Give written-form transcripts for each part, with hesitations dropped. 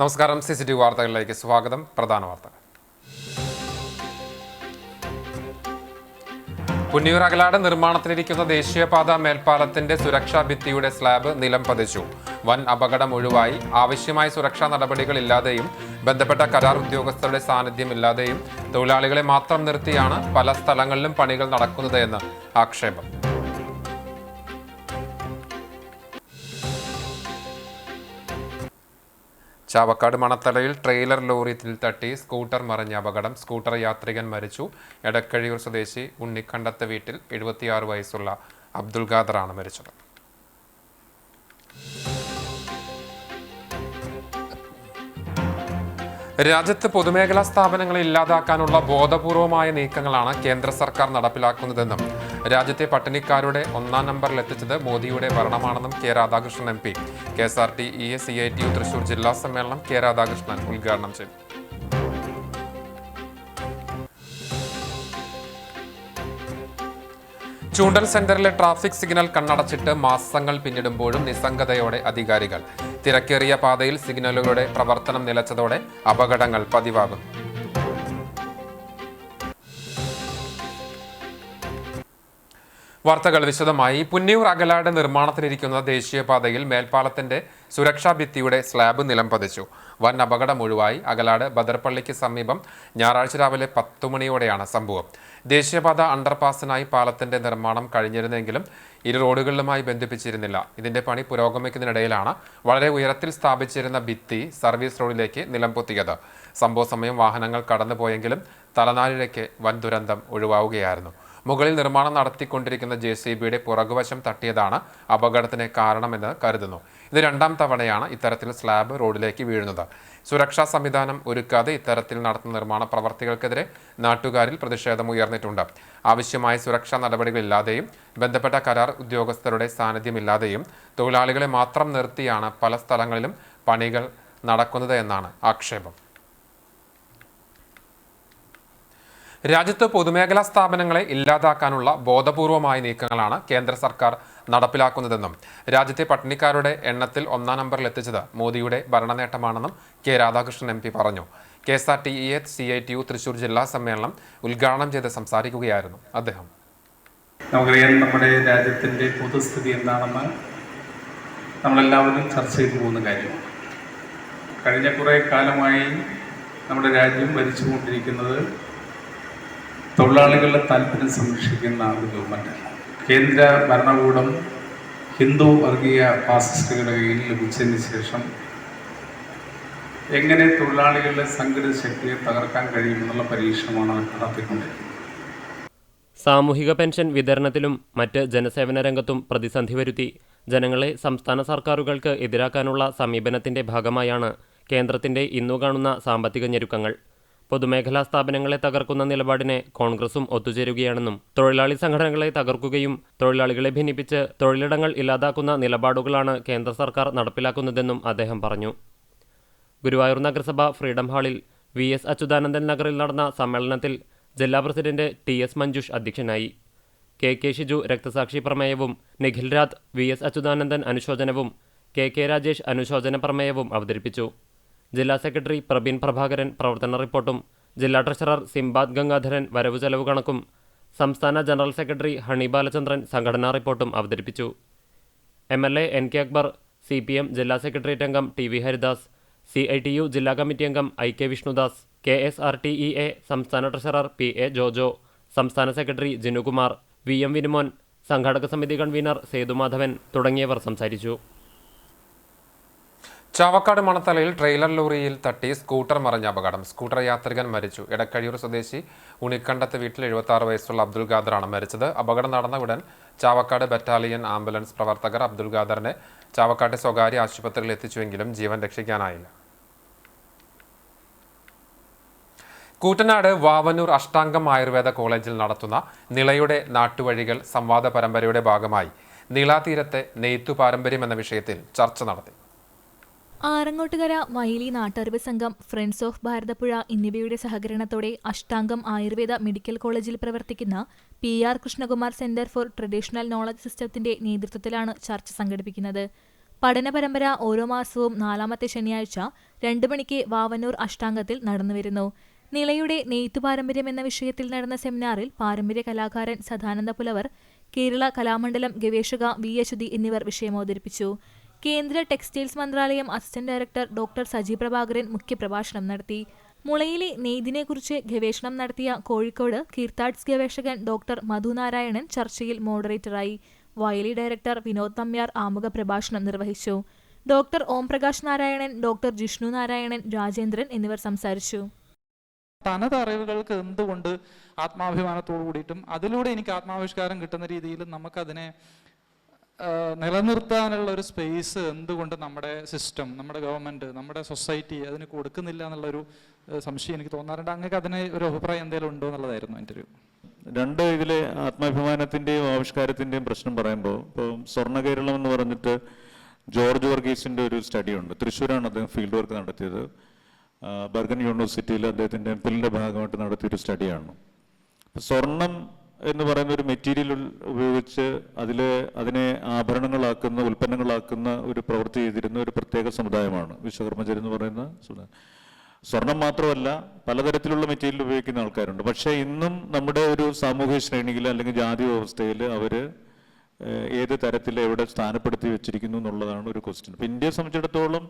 നമസ്കാരം. CCTV വാർത്തകളിലേക്ക് സ്വാഗതം. പ്രധാന വാർത്തകൾ. പുന്നിയൂർ അകലാട് നിർമ്മാണത്തിലിരിക്കുന്ന ദേശീയപാത മേൽപ്പാലത്തിന്റെ സുരക്ഷാ ഭിത്തിയുടെ സ്ലാബ് നിലം പതിച്ചു. വൻ അപകടം ഒഴിവായി. ആവശ്യമായ സുരക്ഷാ നടപടികൾ ഇല്ലാതെയും ബന്ധപ്പെട്ട കരാർ ഉദ്യോഗസ്ഥരുടെ സാന്നിധ്യമില്ലാതെയും തൊഴിലാളികളെ മാത്രം നിർത്തിയാണ് പല സ്ഥലങ്ങളിലും പണികൾ നടക്കുന്നത് എന്ന് ആക്ഷേപം. ചാവക്കാട് മണത്തലയിൽ ട്രെയിലർ ലോറിയിൽ തട്ടി സ്കൂട്ടർ മറിഞ്ഞ അപകടം. സ്കൂട്ടർ യാത്രികൻ മരിച്ചു. എടക്കഴിയൂർ സ്വദേശി ഉണ്ണിക്കണ്ടത്ത് വീട്ടിൽ 76 വയസ്സുള്ള അബ്ദുൽ ഖാദറാണ് മരിച്ചത്. രാജ്യത്ത് പൊതുമേഖലാ സ്ഥാപനങ്ങളെ ഇല്ലാതാക്കാനുള്ള ബോധപൂർവമായ നീക്കങ്ങളാണ് കേന്ദ്ര സർക്കാർ നടപ്പിലാക്കുന്നതെന്നും രാജ്യത്തെ പട്ടിണിക്കാരുടെ ഒന്നാം നമ്പറിലെത്തിച്ചത് മോദിയുടെ ഭരണമാണെന്നും K Radhakrishnan MP. KSRTE CITU Thrissur ജില്ലാ സമ്മേളനം കെ രാധാകൃഷ്ണൻ ഉദ്ഘാടനം ചെയ്തു. ചൂണ്ടൽ സെന്ററിലെ ട്രാഫിക് സിഗ്നൽ കണ്ണടച്ചിട്ട് മാസങ്ങൾ പിന്നിടുമ്പോഴും നിസ്സംഗതയോടെ അധികാരികൾ. തിരക്കേറിയ പാതയിൽ സിഗ്നലുകളുടെ പ്രവർത്തനം നിലച്ചതോടെ അപകടങ്ങൾ പതിവാകും. വാർത്തകൾ വിശദമായി. പുന്നിയൂർ അകലാട് നിർമ്മാണത്തിലിരിക്കുന്ന ദേശീയപാതയിൽ മേൽപ്പാലത്തിന്റെ സുരക്ഷാ ഭിത്തിയുടെ സ്ലാബ് നിലം പതിച്ചു. വൻ അപകടം ഒഴിവായി. അകലാട് ബദർപ്പള്ളിക്ക് സമീപം ഞായറാഴ്ച രാവിലെ 10 മണിയോടെയാണ് സംഭവം. ദേശീയപാത അണ്ടർപാസിനായി പാലത്തിന്റെ നിർമ്മാണം കഴിഞ്ഞിരുന്നെങ്കിലും ഇരു റോഡുകളിലുമായി ബന്ധിപ്പിച്ചിരുന്നില്ല. ഇതിന്റെ പണി പുരോഗമിക്കുന്നതിനിടയിലാണ് വളരെ ഉയരത്തിൽ സ്ഥാപിച്ചിരുന്ന ഭിത്തി സർവീസ് റോഡിലേക്ക് നിലം പൊത്തിയത്. സംഭവ സമയം വാഹനങ്ങൾ കടന്നുപോയെങ്കിലും തലനാരിഴയ്ക്ക് വൻ ദുരന്തം ഒഴിവാവുകയായിരുന്നു. മുകളിൽ നിർമ്മാണം നടത്തിക്കൊണ്ടിരിക്കുന്ന JCBയുടെ പുറകുവശം തട്ടിയതാണ് അപകടത്തിന് കാരണമെന്ന് കരുതുന്നു. ഇത് 2ാം തവണയാണ് ഇത്തരത്തിൽ സ്ലാബ് റോഡിലേക്ക് വീഴുന്നത്. സുരക്ഷാ സംവിധാനം ഒരുക്കാതെ ഇത്തരത്തിൽ നടത്തുന്ന നിർമ്മാണ പ്രവർത്തികൾക്കെതിരെ നാട്ടുകാരിൽ പ്രതിഷേധം ഉയർന്നിട്ടുണ്ട്. ആവശ്യമായ സുരക്ഷാ നടപടികളില്ലാതെയും ബന്ധപ്പെട്ട കരാർ ഉദ്യോഗസ്ഥരുടെ സാന്നിധ്യമില്ലാതെയും തൊഴിലാളികളെ മാത്രം നിർത്തിയാണ് പല സ്ഥലങ്ങളിലും പണികൾ നടക്കുന്നത് എന്നാണ് ആക്ഷേപം. രാജ്യത്ത് പൊതുമേഖലാ സ്ഥാപനങ്ങളെ ഇല്ലാതാക്കാനുള്ള ബോധപൂർവമായ നീക്കങ്ങളാണ് കേന്ദ്ര സർക്കാർ നടപ്പിലാക്കുന്നതെന്നും രാജ്യത്തെ പട്ടിണിക്കാരുടെ എണ്ണത്തിൽ 1ാം നമ്പറിലെത്തിച്ചത് മോദിയുടെ ഭരണനേട്ടമാണെന്നും കെ രാധാകൃഷ്ണൻ MP പറഞ്ഞു. KSRTE CITU തൃശൂർ ജില്ലാ സമ്മേളനം ഉദ്ഘാടനം ചെയ്ത് സംസാരിക്കുകയായിരുന്നു അദ്ദേഹം. നമുക്കറിയാം, നമ്മുടെ രാജ്യത്തിൻ്റെ പൊതുസ്ഥിതി എന്താണെന്ന് നമ്മളെല്ലാവരും ചർച്ച ചെയ്തു പോകുന്ന കാര്യമാണ്. കഴിഞ്ഞ കുറേ കാലമായി നമ്മുടെ രാജ്യം ഭരിച്ചുകൊണ്ടിരിക്കുന്നത് തൊഴിലാളികളുടെ താല്പര്യം സംരക്ഷിക്കുന്ന ഒരു ഗവൺമെൻറ്റാണ്. കേന്ദ്ര ഭരണകൂടം ഹിന്ദു വർഗീയ ഫാസിസ്റ്റുകളുടെ കയ്യിൽ ലഭിച്ചതിന് ശേഷം എങ്ങനെ തൊഴിലാളികളുടെ സംഘടിത ശക്തിയെ തകർക്കാൻ കഴിയുമെന്നുള്ള പരീക്ഷണമാണ് അവർ നടത്തിക്കൊണ്ടിരിക്കുന്നത്. സാമൂഹിക പെൻഷൻ വിതരണത്തിലും മറ്റ് ജനസേവന രംഗത്തും പ്രതിസന്ധി വരുത്തി ജനങ്ങളെ സംസ്ഥാന സർക്കാരുകൾക്ക് എതിരാക്കാനുള്ള സമീപനത്തിന്റെ ഭാഗമായാണ് കേന്ദ്രത്തിന്റെ ഇന്നു കാണുന്ന സാമ്പത്തിക ഞെരുക്കങ്ങൾ. പൊതുമേഖലാ സ്ഥാപനങ്ങളെ തകർക്കുന്ന നിലപാടിനെ കോൺഗ്രസും ഒത്തുചേരുകയാണെന്നും തൊഴിലാളി സംഘടനകളെ തകർക്കുകയും തൊഴിലാളികളെ ഭിന്നിപ്പിച്ച് തൊഴിലിടങ്ങൾ ഇല്ലാതാക്കുന്ന നിലപാടുകളാണ് കേന്ദ്ര സർക്കാർ നടപ്പിലാക്കുന്നതെന്നും അദ്ദേഹം പറഞ്ഞു. ഗുരുവായൂർ നഗരസഭ ഫ്രീഡം ഹാളിൽ VS അച്യുതാനന്ദൻ നഗറിൽ നടന്ന സമ്മേളനത്തിൽ ജില്ലാ പ്രസിഡന്റ് TS മഞ്ജുഷ് അധ്യക്ഷനായി. KK ഷിജു രക്തസാക്ഷി പ്രമേയവും നിഖിൽ രാത് VS അച്യുതാനന്ദൻ അനുശോചനവും KK രാജേഷ് അനുശോചന പ്രമേയവും അവതരിപ്പിച്ചു. ജില്ലാ സെക്രട്ടറി പ്രബീൻ പ്രഭാകരൻ പ്രവർത്തന റിപ്പോർട്ടും ജില്ലാ ട്രഷറർ സിംബാദ് ഗംഗാധരൻ വരവ് ചെലവ് കണക്കും സംസ്ഥാന ജനറൽ സെക്രട്ടറി ഹണി ബാലചന്ദ്രൻ സംഘടനാ റിപ്പോർട്ടും അവതരിപ്പിച്ചു. MLA NK അക്ബർ, CPM ജില്ലാ സെക്രട്ടേറിയറ്റ് അംഗം TV ഹരിദാസ്, CITU ജില്ലാ കമ്മിറ്റി അംഗം IK വിഷ്ണുദാസ്, KSRTEA സംസ്ഥാന ട്രഷറർ PA ജോജോ, സംസ്ഥാന സെക്രട്ടറി ജിനുകുമാർ, VM വിനുമോൻ, സംഘാടക സമിതി കൺവീനർ സേതുമാധവൻ തുടങ്ങിയവർ സംസാരിച്ചു. ചാവക്കാട് മണത്തലയിൽ ട്രെയിലർ ലോറിയിൽ തട്ടി സ്കൂട്ടർ മറിഞ്ഞ അപകടം. സ്കൂട്ടർ യാത്രികൻ മരിച്ചു. എടക്കഴിയൂർ സ്വദേശി ഉണ്ണിക്കണ്ടത്ത് വീട്ടിൽ 76 വയസ്സുള്ള അബ്ദുൽ ഖാദറാണ് മരിച്ചത്. അപകടം നടന്ന ഉടൻ ചാവക്കാട് ബറ്റാലിയൻ ആംബുലൻസ് പ്രവർത്തകർ അബ്ദുൽ ഖാദറിനെ ചാവക്കാട്ടെ സ്വകാര്യ ആശുപത്രിയിൽ എത്തിച്ചുവെങ്കിലും ജീവൻ രക്ഷിക്കാനായില്ല. കൂറ്റനാട് വാവന്നൂർ അഷ്ടാംഗം ആയുർവേദ കോളേജിൽ നടത്തുന്ന നിളയുടെ നാട്ടുവഴികൾ സംവാദ പരമ്പരയുടെ ഭാഗമായി നീളാതീരത്തെ നെയ്ത്തു പാരമ്പര്യം എന്ന വിഷയത്തിൽ ചർച്ച നടത്തി. ആറങ്ങോട്ടുകര വയലി നാട്ടറിവ് സംഘം, ഫ്രണ്ട്സ് ഓഫ് ഭാരതപ്പുഴ എന്നിവയുടെ സഹകരണത്തോടെ അഷ്ടാംഗം ആയുർവേദ മെഡിക്കൽ കോളേജിൽ പ്രവർത്തിക്കുന്ന PR Krishnakumar centre for traditional knowledge സിസ്റ്റത്തിന്റെ നേതൃത്വത്തിലാണ് ചർച്ച സംഘടിപ്പിക്കുന്നത്. പഠന പരമ്പര ഓരോ മാസവും 4-ാമത്തെ ശനിയാഴ്ച 2 മണിക്ക് വാവന്നൂർ അഷ്ടാംഗത്തിൽ നടന്നുവരുന്നു. നിളയുടെ നെയ്ത്തു പാരമ്പര്യം എന്ന വിഷയത്തിൽ നടന്ന സെമിനാറിൽ പാരമ്പര്യ കലാകാരൻ സദാനന്ദ പുലവർ, കേരള കലാമണ്ഡലം ഗവേഷക വി അച്യുതി എന്നിവർ വിഷയമവതരിപ്പിച്ചു. കേന്ദ്ര ടെക്സ്റ്റൈൽസ് മന്ത്രാലയം assistant director doctor Saji Prabhakaran മുഖ്യപ്രഭാഷണം നടത്തി. മുളയിലെ നെയ്തിനെക്കുറിച്ച് ഗവേഷണം നടത്തിയ കോഴിക്കോട് കീർത്താഡ്സ് ഗവേഷകൻ ഡോക്ടർ മധു നാരായണൻ ചർച്ചയിൽ മോഡറേറ്ററായി. വയലി ഡയറക്ടർ വിനോദ് നമ്പ്യാർ ആമുഖ പ്രഭാഷണം നിർവഹിച്ചു. ഡോക്ടർ ഓംപ്രകാശ് നാരായണൻ, ഡോക്ടർ ജിഷ്ണു നാരായണൻ, രാജേന്ദ്രൻ എന്നിവർ സംസാരിച്ചു. തനത് അറിവുകൾക്ക് എന്തുകൊണ്ട് ആത്മാഭിമാനത്തോടു കൂടിയിട്ടും അതിലൂടെ എനിക്ക് ആത്മാവിഷ്കാരം കിട്ടുന്ന രീതിയിൽ നമുക്കതിനെ നിലനിർത്താനുള്ള ഒരു സ്പേസ് എന്തുകൊണ്ട് നമ്മുടെ സിസ്റ്റം, നമ്മുടെ ഗവൺമെൻറ്, നമ്മുടെ സൊസൈറ്റി അതിന് കൊടുക്കുന്നില്ല എന്നുള്ളൊരു സംശയം എനിക്ക് തോന്നാറുണ്ട്. അങ്ങക്ക് അതിന് ഒരു അഭിപ്രായം എന്തെങ്കിലും ഉണ്ടോ എന്നുള്ളതായിരുന്നു എൻ്റെ ഒരു രണ്ട് ഇതിലെ ആത്മാഭിമാനത്തിൻ്റെയും ആവിഷ്കാരത്തിൻ്റെയും പ്രശ്നം പറയുമ്പോൾ ഇപ്പോൾ സ്വർണ്ണകേരളം എന്ന് പറഞ്ഞിട്ട് ജോർജ് വർഗീസിൻ്റെ ഒരു സ്റ്റഡിയുണ്ട്. തൃശ്ശൂരാണ് അദ്ദേഹം ഫീൽഡ് വർക്ക് നടത്തിയത്. ബർഗൻ യൂണിവേഴ്സിറ്റിയിൽ അദ്ദേഹത്തിൻ്റെ എംപിലിൻ്റെ ഭാഗമായിട്ട് നടത്തിയൊരു സ്റ്റഡിയാണ്. സ്വർണം എന്ന് പറയുന്ന ഒരു മെറ്റീരിയൽ ഉപയോഗിച്ച് അതിനെ ആഭരണങ്ങളാക്കുന്ന, ഉൽപ്പന്നങ്ങളാക്കുന്ന ഒരു പ്രവൃത്തി ചെയ്തിരുന്ന ഒരു പ്രത്യേക സമുദായമാണ് വിശ്വകർമ്മജർ എന്ന് പറയുന്ന സമുദായം. സ്വർണം മാത്രമല്ല, പലതരത്തിലുള്ള മെറ്റീരിയൽ ഉപയോഗിക്കുന്ന ആൾക്കാരുണ്ട്. പക്ഷേ ഇന്നും നമ്മുടെ ഒരു സാമൂഹിക ശ്രേണിയിൽ അല്ലെങ്കിൽ ജാതി വ്യവസ്ഥയിൽ അവർ ഏത് തരത്തിൽ എവിടെ സ്ഥാനപ്പെടുത്തി വെച്ചിരിക്കുന്നു എന്നുള്ളതാണ് ഒരു ക്വസ്റ്റ്യൻ. ഇപ്പം ഇന്ത്യയെ സംബന്ധിച്ചിടത്തോളം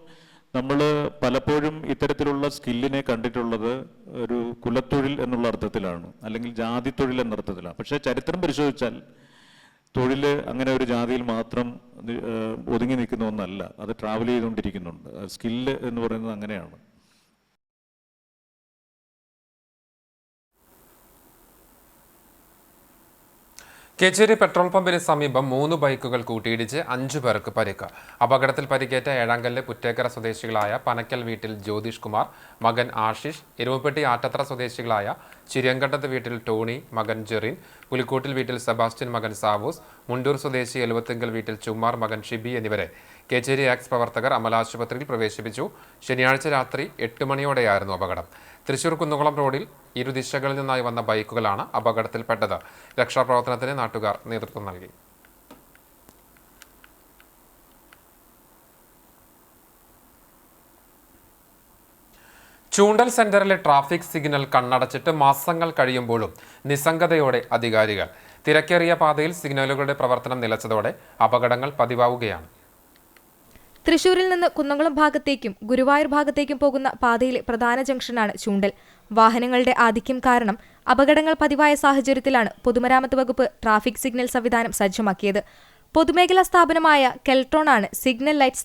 നമ്മൾ പലപ്പോഴും ഇത്തരത്തിലുള്ള സ്കില്ലിനെ കണ്ടിട്ടുള്ളത് ഒരു കുലത്തൊഴിൽ എന്നുള്ള അർത്ഥത്തിലാണ്, അല്ലെങ്കിൽ ജാതി തൊഴിൽ എന്ന അർത്ഥത്തിലാണ്. പക്ഷേ ചരിത്രം പരിശോധിച്ചാൽ തൊഴിൽ അങ്ങനെ ഒരു ജാതിയിൽ മാത്രം ഒതുങ്ങി നിൽക്കുന്ന ഒന്നല്ല, അത് ട്രാവൽ ചെയ്തുകൊണ്ടിരിക്കുന്നുണ്ട്. സ്കില്ല് എന്ന് പറയുന്നത് അങ്ങനെയാണ്. കേച്ചേരി പെട്രോൾ പമ്പിന് സമീപം 3 ബൈക്കുകൾ കൂട്ടിയിടിച്ച് 5 പേർക്ക് പരിക്ക്. അപകടത്തിൽ പരിക്കേറ്റ ഏഴാങ്കല്ല് പുറ്റേക്കര സ്വദേശികളായ പനക്കൽ വീട്ടിൽ ജ്യോതിഷ് കുമാർ, മകൻ ആശിഷ്, എരുമപ്പെട്ടി ആറ്റത്ര സ്വദേശികളായ ചിരിയങ്കണ്ടത്ത് വീട്ടിൽ ടോണി, മകൻ ജെറിൻ, പുലിക്കോട്ടിൽ വീട്ടിൽ സെബാസ്റ്റ്യൻ, മകൻ സാവൂസ്, മുണ്ടൂർ സ്വദേശി എലുവത്തിങ്കൽ വീട്ടിൽ ചുമ്മാർ, മകൻ ഷിബി എന്നിവരെ കേച്ചേരി ആക്സ് പ്രവർത്തകർ അമലാശുപത്രിയിൽ പ്രവേശിപ്പിച്ചു. ശനിയാഴ്ച രാത്രി 8 മണിയോടെയായിരുന്നു അപകടം. തൃശൂർ കുന്നുകുളം റോഡിൽ ഇരുദിശകളിൽ നിന്നായി വന്ന ബൈക്കുകളാണ് അപകടത്തിൽപ്പെട്ടത്. രക്ഷാപ്രവർത്തനത്തിന് നാട്ടുകാർ നേതൃത്വം നൽകി. ചൂണ്ടൽ സെന്ററിലെ ട്രാഫിക് സിഗ്നൽ കണ്ണടച്ചിട്ട് മാസങ്ങൾ കഴിയുമ്പോഴും നിസ്സംഗതയോടെ അധികാരികൾ. തിരക്കേറിയ പാതയിൽ സിഗ്നലുകളുടെ പ്രവർത്തനം നിലച്ചതോടെ അപകടങ്ങൾ പതിവാവുകയാണ്. തൃശൂരിൽ നിന്ന് കുന്നംകുളം ഭാഗത്തേക്കും ഗുരുവായൂർ ഭാഗത്തേക്കും പോകുന്ന പാതയിലെ പ്രധാന ജംഗ്ഷനാണ് ചൂണ്ടൽ. വാഹനങ്ങളുടെ ആധിക്യം കാരണം അപകടങ്ങൾ പതിവായ സാഹചര്യത്തിലാണ് പൊതുമരാമത്ത് വകുപ്പ് ട്രാഫിക് സിഗ്നൽ സംവിധാനം സജ്ജമാക്കിയത്. പൊതുമേഖലാ സ്ഥാപനമായ കെൽട്രോണാണ് സിഗ്നൽ ലൈറ്റ്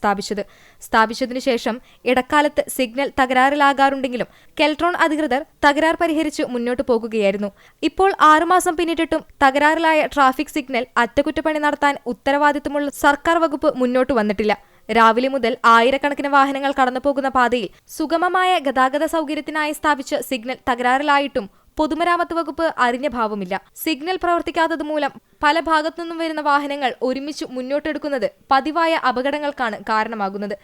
സ്ഥാപിച്ചതിനു ശേഷം ഇടക്കാലത്ത് സിഗ്നൽ തകരാറിലാകാറുണ്ടെങ്കിലും കെൽട്രോൺ അധികൃതർ തകരാർ പരിഹരിച്ച് മുന്നോട്ടു പോകുകയായിരുന്നു. ഇപ്പോൾ 6 മാസം പിന്നിട്ടിട്ടും തകരാറിലായ ട്രാഫിക് സിഗ്നൽ അറ്റകുറ്റപ്പണി നടത്താൻ ഉത്തരവാദിത്തമുള്ള സർക്കാർ വകുപ്പ് മുന്നോട്ടു വന്നിട്ടില്ല. രാവിലെ മുതൽ ആയിരക്കണക്കിന് വാഹനങ്ങൾ കടന്നുപോകുന്ന പാതയിൽ സുഗമമായ ഗതാഗത സൗകര്യത്തിനായി സ്ഥാപിച്ച സിഗ്നൽ തകരാറിലായിട്ടും പൊതുമരാമത്ത് വകുപ്പ് അറിഞ്ഞ ഭാവമില്ല. സിഗ്നൽ പ്രവർത്തിക്കാത്തതുമൂലം പല ഭാഗത്തുനിന്നും വരുന്ന വാഹനങ്ങൾ ഒരുമിച്ച് മുന്നോട്ടെടുക്കുന്നത് പതിവായ അപകടങ്ങൾക്കാണ് കാരണമാകുന്നത്.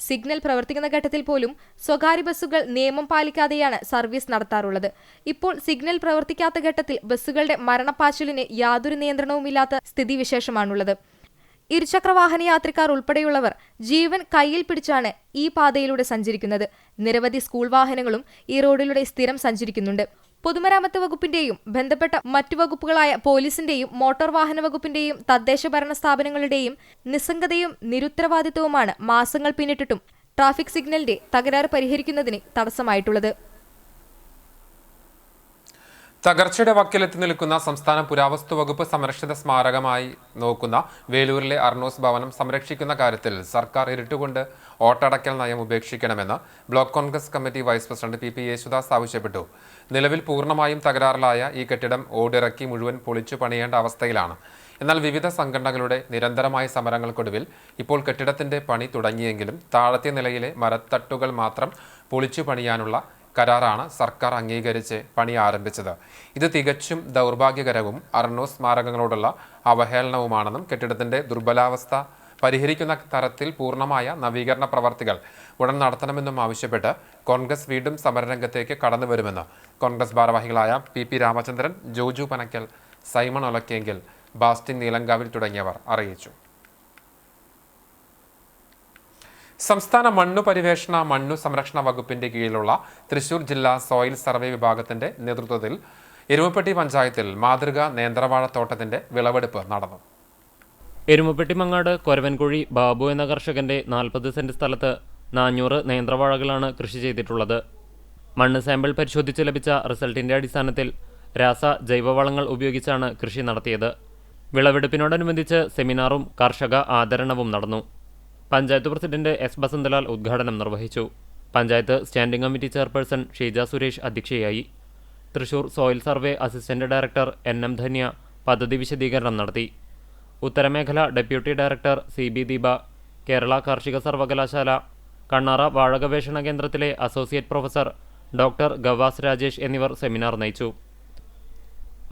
സിഗ്നൽ പ്രവർത്തിക്കുന്ന ഘട്ടത്തിൽ പോലും സ്വകാര്യ ബസ്സുകൾ നിയമം പാലിക്കാതെയാണ് സർവീസ് നടത്താറുള്ളത്. ഇപ്പോൾ സിഗ്നൽ പ്രവർത്തിക്കാത്ത ഘട്ടത്തിൽ ബസ്സുകളുടെ മരണപ്പാച്ചിലിന് യാതൊരു നിയന്ത്രണവുമില്ലാത്ത സ്ഥിതിവിശേഷമാണുള്ളത്. ഇരുചക്രവാഹന യാത്രക്കാർ ഉൾപ്പെടെയുള്ളവർ ജീവൻ കയ്യിൽ പിടിച്ചാണ് ഈ പാതയിലൂടെ സഞ്ചരിക്കുന്നത്. നിരവധി സ്കൂൾ വാഹനങ്ങളും ഈ റോഡിലൂടെ സ്ഥിരം സഞ്ചരിക്കുന്നുണ്ട്. പൊതുമരാമത്ത് വകുപ്പിന്റെയും ബന്ധപ്പെട്ട മറ്റു വകുപ്പുകളായ പോലീസിന്റെയും മോട്ടോർ വാഹന വകുപ്പിന്റെയും തദ്ദേശ ഭരണ സ്ഥാപനങ്ങളുടെയും നിസ്സംഗതയും നിരുത്തരവാദിത്വവുമാണ് മാസങ്ങൾ പിന്നിട്ടിട്ടും ട്രാഫിക് സിഗ്നലിന്റെ തകരാറ് പരിഹരിക്കുന്നതിന് തടസ്സമായിട്ടുള്ളത്. തകർച്ചയുടെ വക്കിലെത്തി നിൽക്കുന്ന സംസ്ഥാന പുരാവസ്തു വകുപ്പ് സംരക്ഷിത സ്മാരകമായി നോക്കുന്ന വേലൂരിലെ അർണോസ് ഭവനം സംരക്ഷിക്കുന്ന കാര്യത്തിൽ സർക്കാർ ഇരുട്ടുകൊണ്ട് ഓട്ടടക്കൽ നയം ഉപേക്ഷിക്കണമെന്ന് block Congress committee vice president P Yesudas ആവശ്യപ്പെട്ടു. നിലവിൽ പൂർണ്ണമായും തകരാറിലായ ഈ കെട്ടിടം ഓടിറക്കി മുഴുവൻ പൊളിച്ചു പണിയേണ്ട അവസ്ഥയിലാണ്. എന്നാൽ വിവിധ സംഘടനകളുടെ നിരന്തരമായ സമരങ്ങൾക്കൊടുവിൽ ഇപ്പോൾ കെട്ടിടത്തിന്റെ പണി തുടങ്ങിയെങ്കിലും താഴത്തെ നിലയിലെ മരത്തട്ടുകൾ മാത്രം പൊളിച്ചു പണിയാനുള്ള കരാറാണ് സർക്കാർ അംഗീകരിച്ച് പണി ആരംഭിച്ചത്. ഇത് തികച്ചും ദൗർഭാഗ്യകരവും അർണോസ് സ്മാരകങ്ങളോടുള്ള അവഹേളനവുമാണെന്നും കെട്ടിടത്തിന്റെ ദുർബലാവസ്ഥ പരിഹരിക്കുന്ന തരത്തിൽ പൂർണ്ണമായ നവീകരണ പ്രവർത്തികൾ ഉടൻ നടത്തണമെന്നും ആവശ്യപ്പെട്ട് കോൺഗ്രസ് വീണ്ടും സമരരംഗത്തേക്ക് കടന്നുവരുമെന്ന് കോൺഗ്രസ് ഭാരവാഹികളായ പി രാമചന്ദ്രൻ, ജോജു പനക്കൽ, സൈമൺ ഒലക്കേങ്കിൽ, ബാസ്റ്റിൻ നീലങ്കാവിൽ തുടങ്ങിയവർ അറിയിച്ചു. സംസ്ഥാന മണ്ണു പരിവേഷണ മണ്ണു സംരക്ഷണ വകുപ്പിന്റെ കീഴിലുള്ള തൃശൂർ ജില്ലാ സോയിൽ സർവേ വിഭാഗത്തിന്റെ നേതൃത്വത്തിൽ എരുമപ്പെട്ടി പഞ്ചായത്തിൽ മാതൃകാ നേന്ത്രവാഴത്തോട്ടത്തിന്റെ വിളവെടുപ്പ് നടന്നു. എരുമപ്പെട്ടി മങ്ങാട് കൊരവൻകുഴി ബാബു എന്ന കർഷകന്റെ 40 സെന്റ് സ്ഥലത്ത് 400 നേന്ത്രവാഴകളാണ് കൃഷി ചെയ്തിട്ടുള്ളത്. മണ്ണ് സാമ്പിൾ പരിശോധിച്ച് ലഭിച്ച റിസൾട്ടിന്റെ അടിസ്ഥാനത്തിൽ ജൈവവളങ്ങൾ ഉപയോഗിച്ചാണ് കൃഷി നടത്തിയത്. വിളവെടുപ്പിനോടനുബന്ധിച്ച് സെമിനാറും കർഷക ആദരണവും നടന്നു. പഞ്ചായത്ത് പ്രസിഡന്റ് എസ് ബസന്തലാൽ ഉദ്ഘാടനം നിർവഹിച്ചു. Panchayat standing committee chairperson Sheeja Suresh അധ്യക്ഷയായി. Thrissur soil survey assistant director NM Dhanya പദ്ധതി വിശദീകരണം നടത്തി. ഉത്തരമേഖല deputy director CB Deepa, Kerala കാർഷിക സർവകലാശാല കണ്ണാറ വാഴ ഗവേഷണ കേന്ദ്രത്തിലെ associate professor doctor Gavas Rajesh എന്നിവർ സെമിനാർ നയിച്ചു.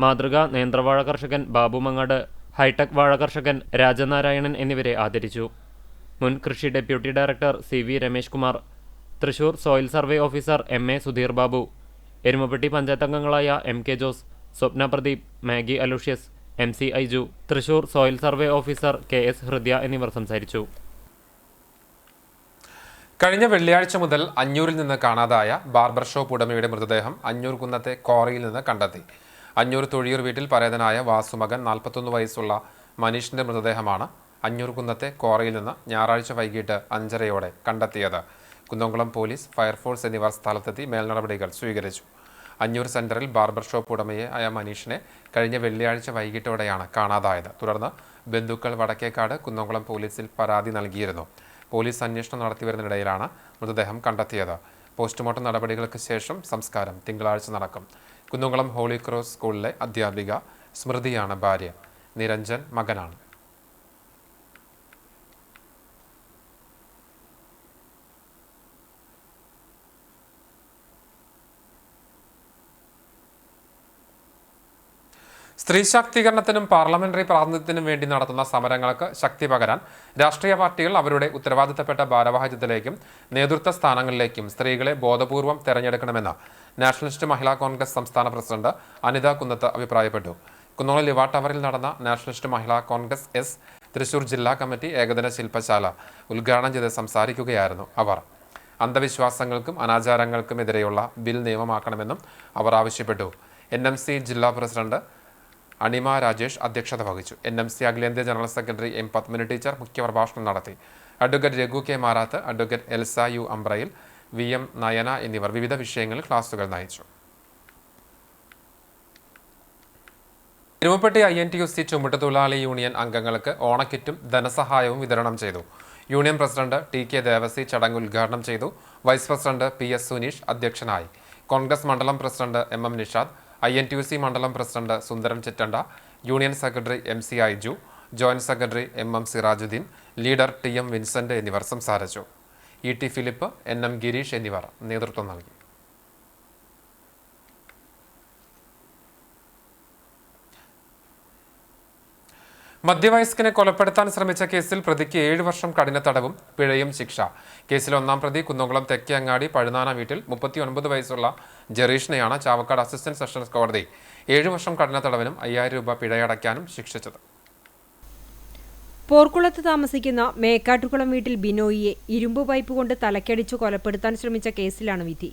മാതൃകാ നേന്ത്രവാഴ കർഷകൻ ബാബു മങ്ങാട്, ഹൈടെക് വാഴ കർഷകൻ രാജനാരായണൻ എന്നിവരെ ആദരിച്ചു. മുൻ കൃഷി deputy director CV Ramesh Kumar, Thrissur soil survey officer MA Sudheer Babu, Erumapetty panchayat അംഗങ്ങളായ MK Jose, Swapna Pradeep, Maggie Aloysius, MC Aiju, Thrissur soil survey officer KS Hridaya എന്നിവർ സംസാരിച്ചു. കഴിഞ്ഞ വെള്ളിയാഴ്ച മുതൽ അഞ്ഞൂരിൽ നിന്ന് കാണാതായ ബാർബർ ഷോപ്പ് ഉടമയുടെ മൃതദേഹം അഞ്ഞൂർ കുന്നത്തെ ക്വാറിയിൽ നിന്ന് കണ്ടെത്തി. അഞ്ഞൂർ തൊഴിയൂർ വീട്ടിൽ പരേതനായ വാസുമകൻ 41 വയസ്സുള്ള മനീഷിന്റെ മൃതദേഹമാണ് അഞ്ഞൂർ കുന്നത്തെ ക്വാറിയിൽ നിന്ന് ഞായറാഴ്ച വൈകിട്ട് 5:30 കണ്ടെത്തിയത്. കുന്നംകുളം പോലീസ്, ഫയർഫോഴ്സ് എന്നിവർ സ്ഥലത്തെത്തി മേൽനടപടികൾ സ്വീകരിച്ചു. അഞ്ഞൂർ സെന്ററിൽ ബാർബർ ഷോപ്പ് ഉടമയായ മനീഷിനെ കഴിഞ്ഞ വെള്ളിയാഴ്ച വൈകിട്ടോടെയാണ് കാണാതായത്. തുടർന്ന് ബന്ധുക്കൾ വടക്കേക്കാട് കുന്നംകുളം പോലീസിൽ പരാതി നൽകിയിരുന്നു. പോലീസ് അന്വേഷണം നടത്തിവരുന്നതിനിടയിലാണ് മൃതദേഹം കണ്ടെത്തിയത്. പോസ്റ്റ്മോർട്ടം നടപടികൾക്ക് ശേഷം സംസ്കാരം തിങ്കളാഴ്ച നടക്കും. കുന്നംകുളം ഹോളി ക്രോസ് സ്കൂളിലെ അധ്യാപിക സ്മൃതിയാണ് ഭാര്യ. നിരഞ്ജൻ മകനാണ്. സ്ത്രീ ശാക്തീകരണത്തിനും പാർലമെന്ററി പ്രാതിനിധ്യത്തിനും വേണ്ടി നടത്തുന്ന സമരങ്ങൾക്ക് ശക്തി പകരാൻ രാഷ്ട്രീയ പാർട്ടികൾ അവരുടെ ഉത്തരവാദിത്തപ്പെട്ട ഭാരവാഹിത്വത്തിലേക്കും നേതൃത്വ സ്ഥാനങ്ങളിലേക്കും സ്ത്രീകളെ ബോധപൂർവം തെരഞ്ഞെടുക്കണമെന്ന് നാഷണലിസ്റ്റ് മഹിളാ കോൺഗ്രസ് സംസ്ഥാന പ്രസിഡന്റ് അനിത കുന്നത്ത് അഭിപ്രായപ്പെട്ടു. കുന്നോളം ലിവാ ടവറിൽ നടന്ന നാഷണലിസ്റ്റ് മഹിളാ കോൺഗ്രസ് എസ് തൃശൂർ ജില്ലാ കമ്മിറ്റി ഏകദിന ശില്പശാല ഉദ്ഘാടനം ചെയ്ത് സംസാരിക്കുകയായിരുന്നു അവർ. അന്ധവിശ്വാസങ്ങൾക്കും അനാചാരങ്ങൾക്കും എതിരെയുള്ള ബിൽ നിയമമാക്കണമെന്നും അവർ ആവശ്യപ്പെട്ടു. NMC ജില്ലാ പ്രസിഡന്റ് അണിമ രാജേഷ് അധ്യക്ഷത വഹിച്ചു. NMC അഖിലേന്ത്യാ general secretary M Padmini teacher മുഖ്യപ്രഭാഷണം നടത്തി. Advocate Raghu K Marath, advocate Elsa U അമ്പ്രയിൽ, VM Nayana എന്നിവർ വിവിധ വിഷയങ്ങളിൽ ക്ലാസുകൾ നയിച്ചു. എരുമപ്പെട്ടി INTUC ചുമട്ടുതൊഴിലാളി യൂണിയൻ അംഗങ്ങൾക്ക് ഓണക്കിറ്റും ധനസഹായവും വിതരണം ചെയ്തു. യൂണിയൻ പ്രസിഡന്റ് TK ദേവസി ചടങ്ങ് ഉദ്ഘാടനം ചെയ്തു. വൈസ് പ്രസിഡന്റ് PS സുനീഷ് അധ്യക്ഷനായി. കോൺഗ്രസ് മണ്ഡലം പ്രസിഡന്റ് MM നിഷാദ്, INTUC മണ്ഡലം president Sundaran Chittanda, union secretary MC Aiju, joint secretary MM Sirajuddeen, leader TM Vincent എന്നിവർ സംസാരിച്ചു. ET ഫിലിപ്പ്, NM ഗിരീഷ് എന്നിവർ നേതൃത്വം നൽകി. മധ്യവയസ്കനെ കൊലപ്പെടുത്താൻ ശ്രമിച്ച കേസിൽ പ്രതിക്ക് 7 വർഷം കഠിന തടവും പിഴയും ശിക്ഷ. കേസിൽ ഒന്നാം പ്രതി കുന്നംകുളം തെക്കേ അങ്ങാടി പഴുനാന വീട്ടിൽ 39 വയസ്സുള്ള ജെറീഷിനെയാണ് ചാവക്കാട് അസിസ്റ്റന്റ് സെഷൻസ് കോടതി 7 വർഷം കഠിന തടവിനും 5000 രൂപ പിഴയടയ്ക്കാനും ശിക്ഷിച്ചത്. പോർക്കുളത്ത് താമസിക്കുന്ന മേക്കാട്ടുകുളം വീട്ടിൽ ബിനോയിയെ ഇരുമ്പ് പൈപ്പ് കൊണ്ട് തലക്കടിച്ചു കൊലപ്പെടുത്താൻ ശ്രമിച്ച കേസിലാണ് വിധി.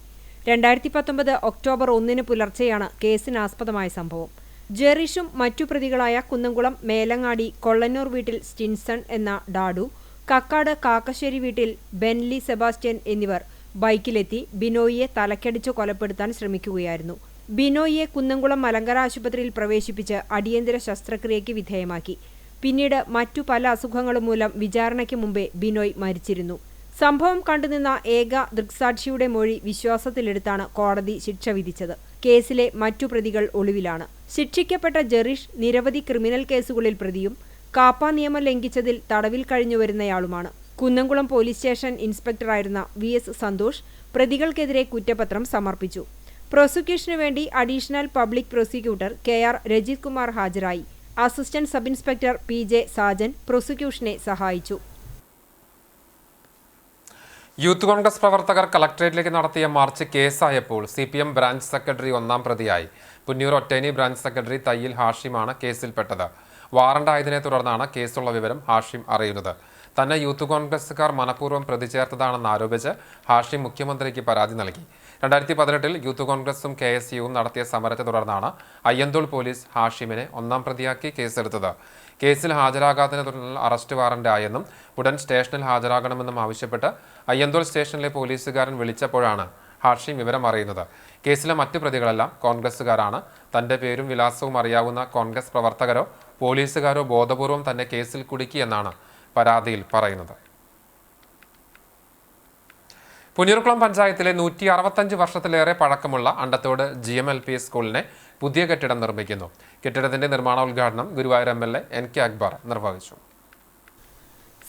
2019 ഒക്ടോബർ 1 പുലർച്ചെയാണ് കേസിനാസ്പദമായ സംഭവം. ജെറീഷും മറ്റു പ്രതികളായ കുന്നംകുളം മേലങ്ങാടി കൊള്ളന്നൂർ വീട്ടിൽ സ്റ്റിൻസൺ എന്ന ഡാഡു, കക്കാട് കാക്കശ്ശേരി വീട്ടിൽ ബെൻലി സെബാസ്റ്റ്യൻ എന്നിവർ ബൈക്കിലെത്തി ബിനോയിയെ തലക്കടിച്ചു കൊലപ്പെടുത്താൻ ശ്രമിക്കുകയായിരുന്നു. ബിനോയിയെ കുന്നംകുളം മലങ്കര ആശുപത്രിയിൽ പ്രവേശിപ്പിച്ച് അടിയന്തര ശസ്ത്രക്രിയയ്ക്ക് വിധേയമാക്കി. പിന്നീട് മറ്റു പല അസുഖങ്ങളും മൂലം വിചാരണയ്ക്ക് മുമ്പേ ബിനോയ് മരിച്ചിരുന്നു. സംഭവം കണ്ടുനിന്ന ഏക ദൃക്സാക്ഷിയുടെ മൊഴി വിശ്വാസത്തിലെടുത്താണ് കോടതി ശിക്ഷ വിധിച്ചത്. കേസിലെ മറ്റു പ്രതികൾ ഒളിവിലാണ്. ശിക്ഷിക്കപ്പെട്ട ജെറീഷ് നിരവധി ക്രിമിനൽ കേസുകളിൽ പ്രതിയും കാപ്പ നിയമം ലംഘിച്ചതിൽ തടവിൽ കഴിഞ്ഞുവരുന്നയാളുമാണ്. കുന്നംകുളം പോലീസ് സ്റ്റേഷൻ ഇൻസ്പെക്ടറായിരുന്ന VS സന്തോഷ് പ്രതികൾക്കെതിരെ കുറ്റപത്രം സമർപ്പിച്ചു. പ്രോസിക്യൂഷനു വേണ്ടി additional public prosecutor KR Rajith Kumar ഹാജരായി. Assistant sub inspector PJ Sajan പ്രോസിക്യൂഷനെ സഹായിച്ചു. യൂത്ത് കോൺഗ്രസ് പ്രവർത്തകർ കളക്ടറേറ്റിലേക്ക് നടത്തിയ മാർച്ച് കേസായപ്പോൾ CPM ബ്രാഞ്ച് സെക്രട്ടറി ഒന്നാം പ്രതിയായി. പുന്നൂർ ഒറ്റേനി ബ്രാഞ്ച് സെക്രട്ടറി തയ്യിൽ ഹാഷിമാണ് കേസിൽപ്പെട്ടത്. വാറണ്ടായതിനെ തുടർന്നാണ് കേസുള്ള വിവരം ഹാഷിം അറിയുന്നത്. തന്നെ യൂത്ത് കോൺഗ്രസുകാർ മനഃപൂർവ്വം പ്രതിചേർത്തതാണെന്ന് ആരോപിച്ച് ഹാഷിം മുഖ്യമന്ത്രിക്ക് പരാതി നൽകി. 2018-ൽ യൂത്ത് കോൺഗ്രസും KSUവും നടത്തിയ സമരത്തെ തുടർന്നാണ് അയ്യന്തോൾ പോലീസ് ഹാഷിമിനെ ഒന്നാം പ്രതിയാക്കി കേസെടുത്തത്. കേസിൽ ഹാജരാകാത്തതിനെ തുടർന്ന് അറസ്റ്റ് വാറന്റ് ആയെന്നും ഉടൻ സ്റ്റേഷനിൽ ഹാജരാകണമെന്നും ആവശ്യപ്പെട്ട് അയ്യന്തോൾ സ്റ്റേഷനിലെ പോലീസുകാരൻ വിളിച്ചപ്പോഴാണ് ഹാഷിം വിവരം അറിയുന്നത്. കേസിലെ മറ്റു പ്രതികളെല്ലാം കോൺഗ്രസുകാരാണ്. തന്റെ പേരും വിലാസവും അറിയാവുന്ന കോൺഗ്രസ് പ്രവർത്തകരോ പോലീസുകാരോ ബോധപൂർവം തന്നെ കേസിൽ കുടുക്കിയെന്നാണ് പരാതിയിൽ പറയുന്നത്. പുന്നൂർകുളം പഞ്ചായത്തിലെ 165 വർഷത്തിലേറെ പഴക്കമുള്ള അണ്ടത്തോട് GMLP സ്കൂളിനെ പുതിയ കെട്ടിടം നിർമ്മിക്കുന്നു. കെട്ടിടത്തിന്റെ നിർമ്മാണോദ്ഘാടനം ഗുരുവായൂർ MLA NK അക്ബർ നിർവഹിച്ചു.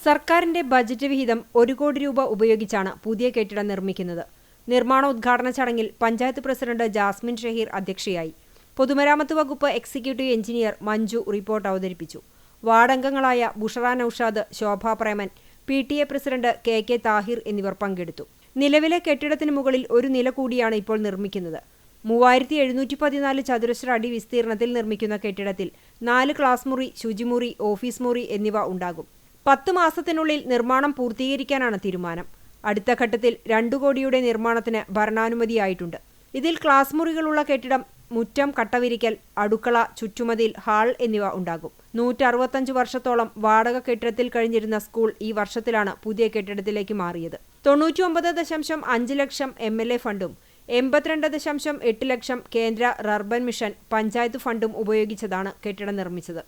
സർക്കാരിന്റെ ബജറ്റ് വിഹിതം 1 കോടി രൂപ ഉപയോഗിച്ചാണ് പുതിയ കെട്ടിടം നിർമ്മിക്കുന്നത്. നിർമ്മാണോദ്ഘാടന ചടങ്ങിൽ പഞ്ചായത്ത് പ്രസിഡന്റ് ജാസ്മിൻ ഷഹീർ അധ്യക്ഷയായി. പൊതുമരാമത്ത് വകുപ്പ് എക്സിക്യൂട്ടീവ് എഞ്ചിനീയർ മഞ്ജു റിപ്പോർട്ട് അവതരിപ്പിച്ചു. വാർഡംഗങ്ങളായ Bushara Naushad, Shobha Preman, PTA president KK Thahir എന്നിവർ പങ്കെടുത്തു. നിലവിലെ കെട്ടിടത്തിന് മുകളിൽ ഒരു നില കൂടിയാണ് ഇപ്പോൾ നിർമ്മിക്കുന്നത്. 3714 ചതുരശ്ര അടി വിസ്തീർണത്തിൽ നിർമ്മിക്കുന്ന കെട്ടിടത്തിൽ 4 ക്ലാസ് മുറി, ശുചിമുറി, ഓഫീസ് മുറി എന്നിവ ഉണ്ടാകും. 10 മാസത്തിനുള്ളിൽ നിർമ്മാണം പൂർത്തീകരിക്കാനാണ് തീരുമാനം. അടുത്ത ഘട്ടത്തിൽ 2 കോടിയുടെ നിർമ്മാണത്തിന് ഭരണാനുമതിയായിട്ടുണ്ട്. ഇതിൽ ക്ലാസ് മുറികളുള്ള കെട്ടിടം, മുറ്റം, കട്ടവിരിക്കൽ, അടുക്കള, ചുറ്റുമതിൽ, ഹാൾ എന്നിവ ഉണ്ടാകും. 165 വർഷത്തോളം വാടക കെട്ടിടത്തിൽ കഴിഞ്ഞിരുന്ന സ്കൂൾ ഈ വർഷത്തിലാണ് പുതിയ കെട്ടിടത്തിലേക്ക് മാറിയത്. 99.5 ലക്ഷം MLA ഫണ്ടും 82.8 ലക്ഷം കേന്ദ്ര റർബൻ മിഷൻ പഞ്ചായത്ത് ഫണ്ടും ഉപയോഗിച്ചതാണ് കെട്ടിടം നിർമ്മിച്ചത്.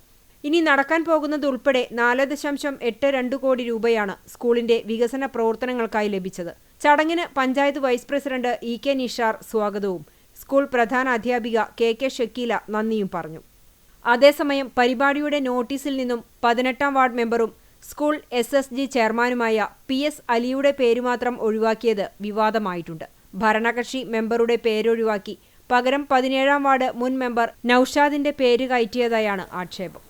ഇനി നടക്കാൻ പോകുന്നത് ഉൾപ്പെടെ 4.82 കോടി രൂപയാണ് സ്കൂളിന്റെ വികസന പ്രവർത്തനങ്ങൾക്കായി ലഭിച്ചത്. ചടങ്ങിന് panchayat vice president EK Nishar സ്വാഗതവും സ്കൂൾ പ്രധാന അധ്യാപിക KK ഷക്കീല നന്ദിയും പറഞ്ഞു. അതേസമയം പരിപാടിയുടെ നോട്ടീസിൽ നിന്നും 18ാം വാർഡ് മെമ്പറും സ്കൂൾ SSG ചെയർമാനുമായ PS അലിയുടെ പേരുമാത്രം ഒഴിവാക്കിയത് വിവാദമായിട്ടുണ്ട്. ഭരണകക്ഷി മെമ്പറുടെ പേരൊഴിവാക്കി പകരം 17ാം വാർഡ് മുൻ മെമ്പർ നൌഷാദിന്റെ പേര് കയറ്റിയതായാണ് ആക്ഷേപം.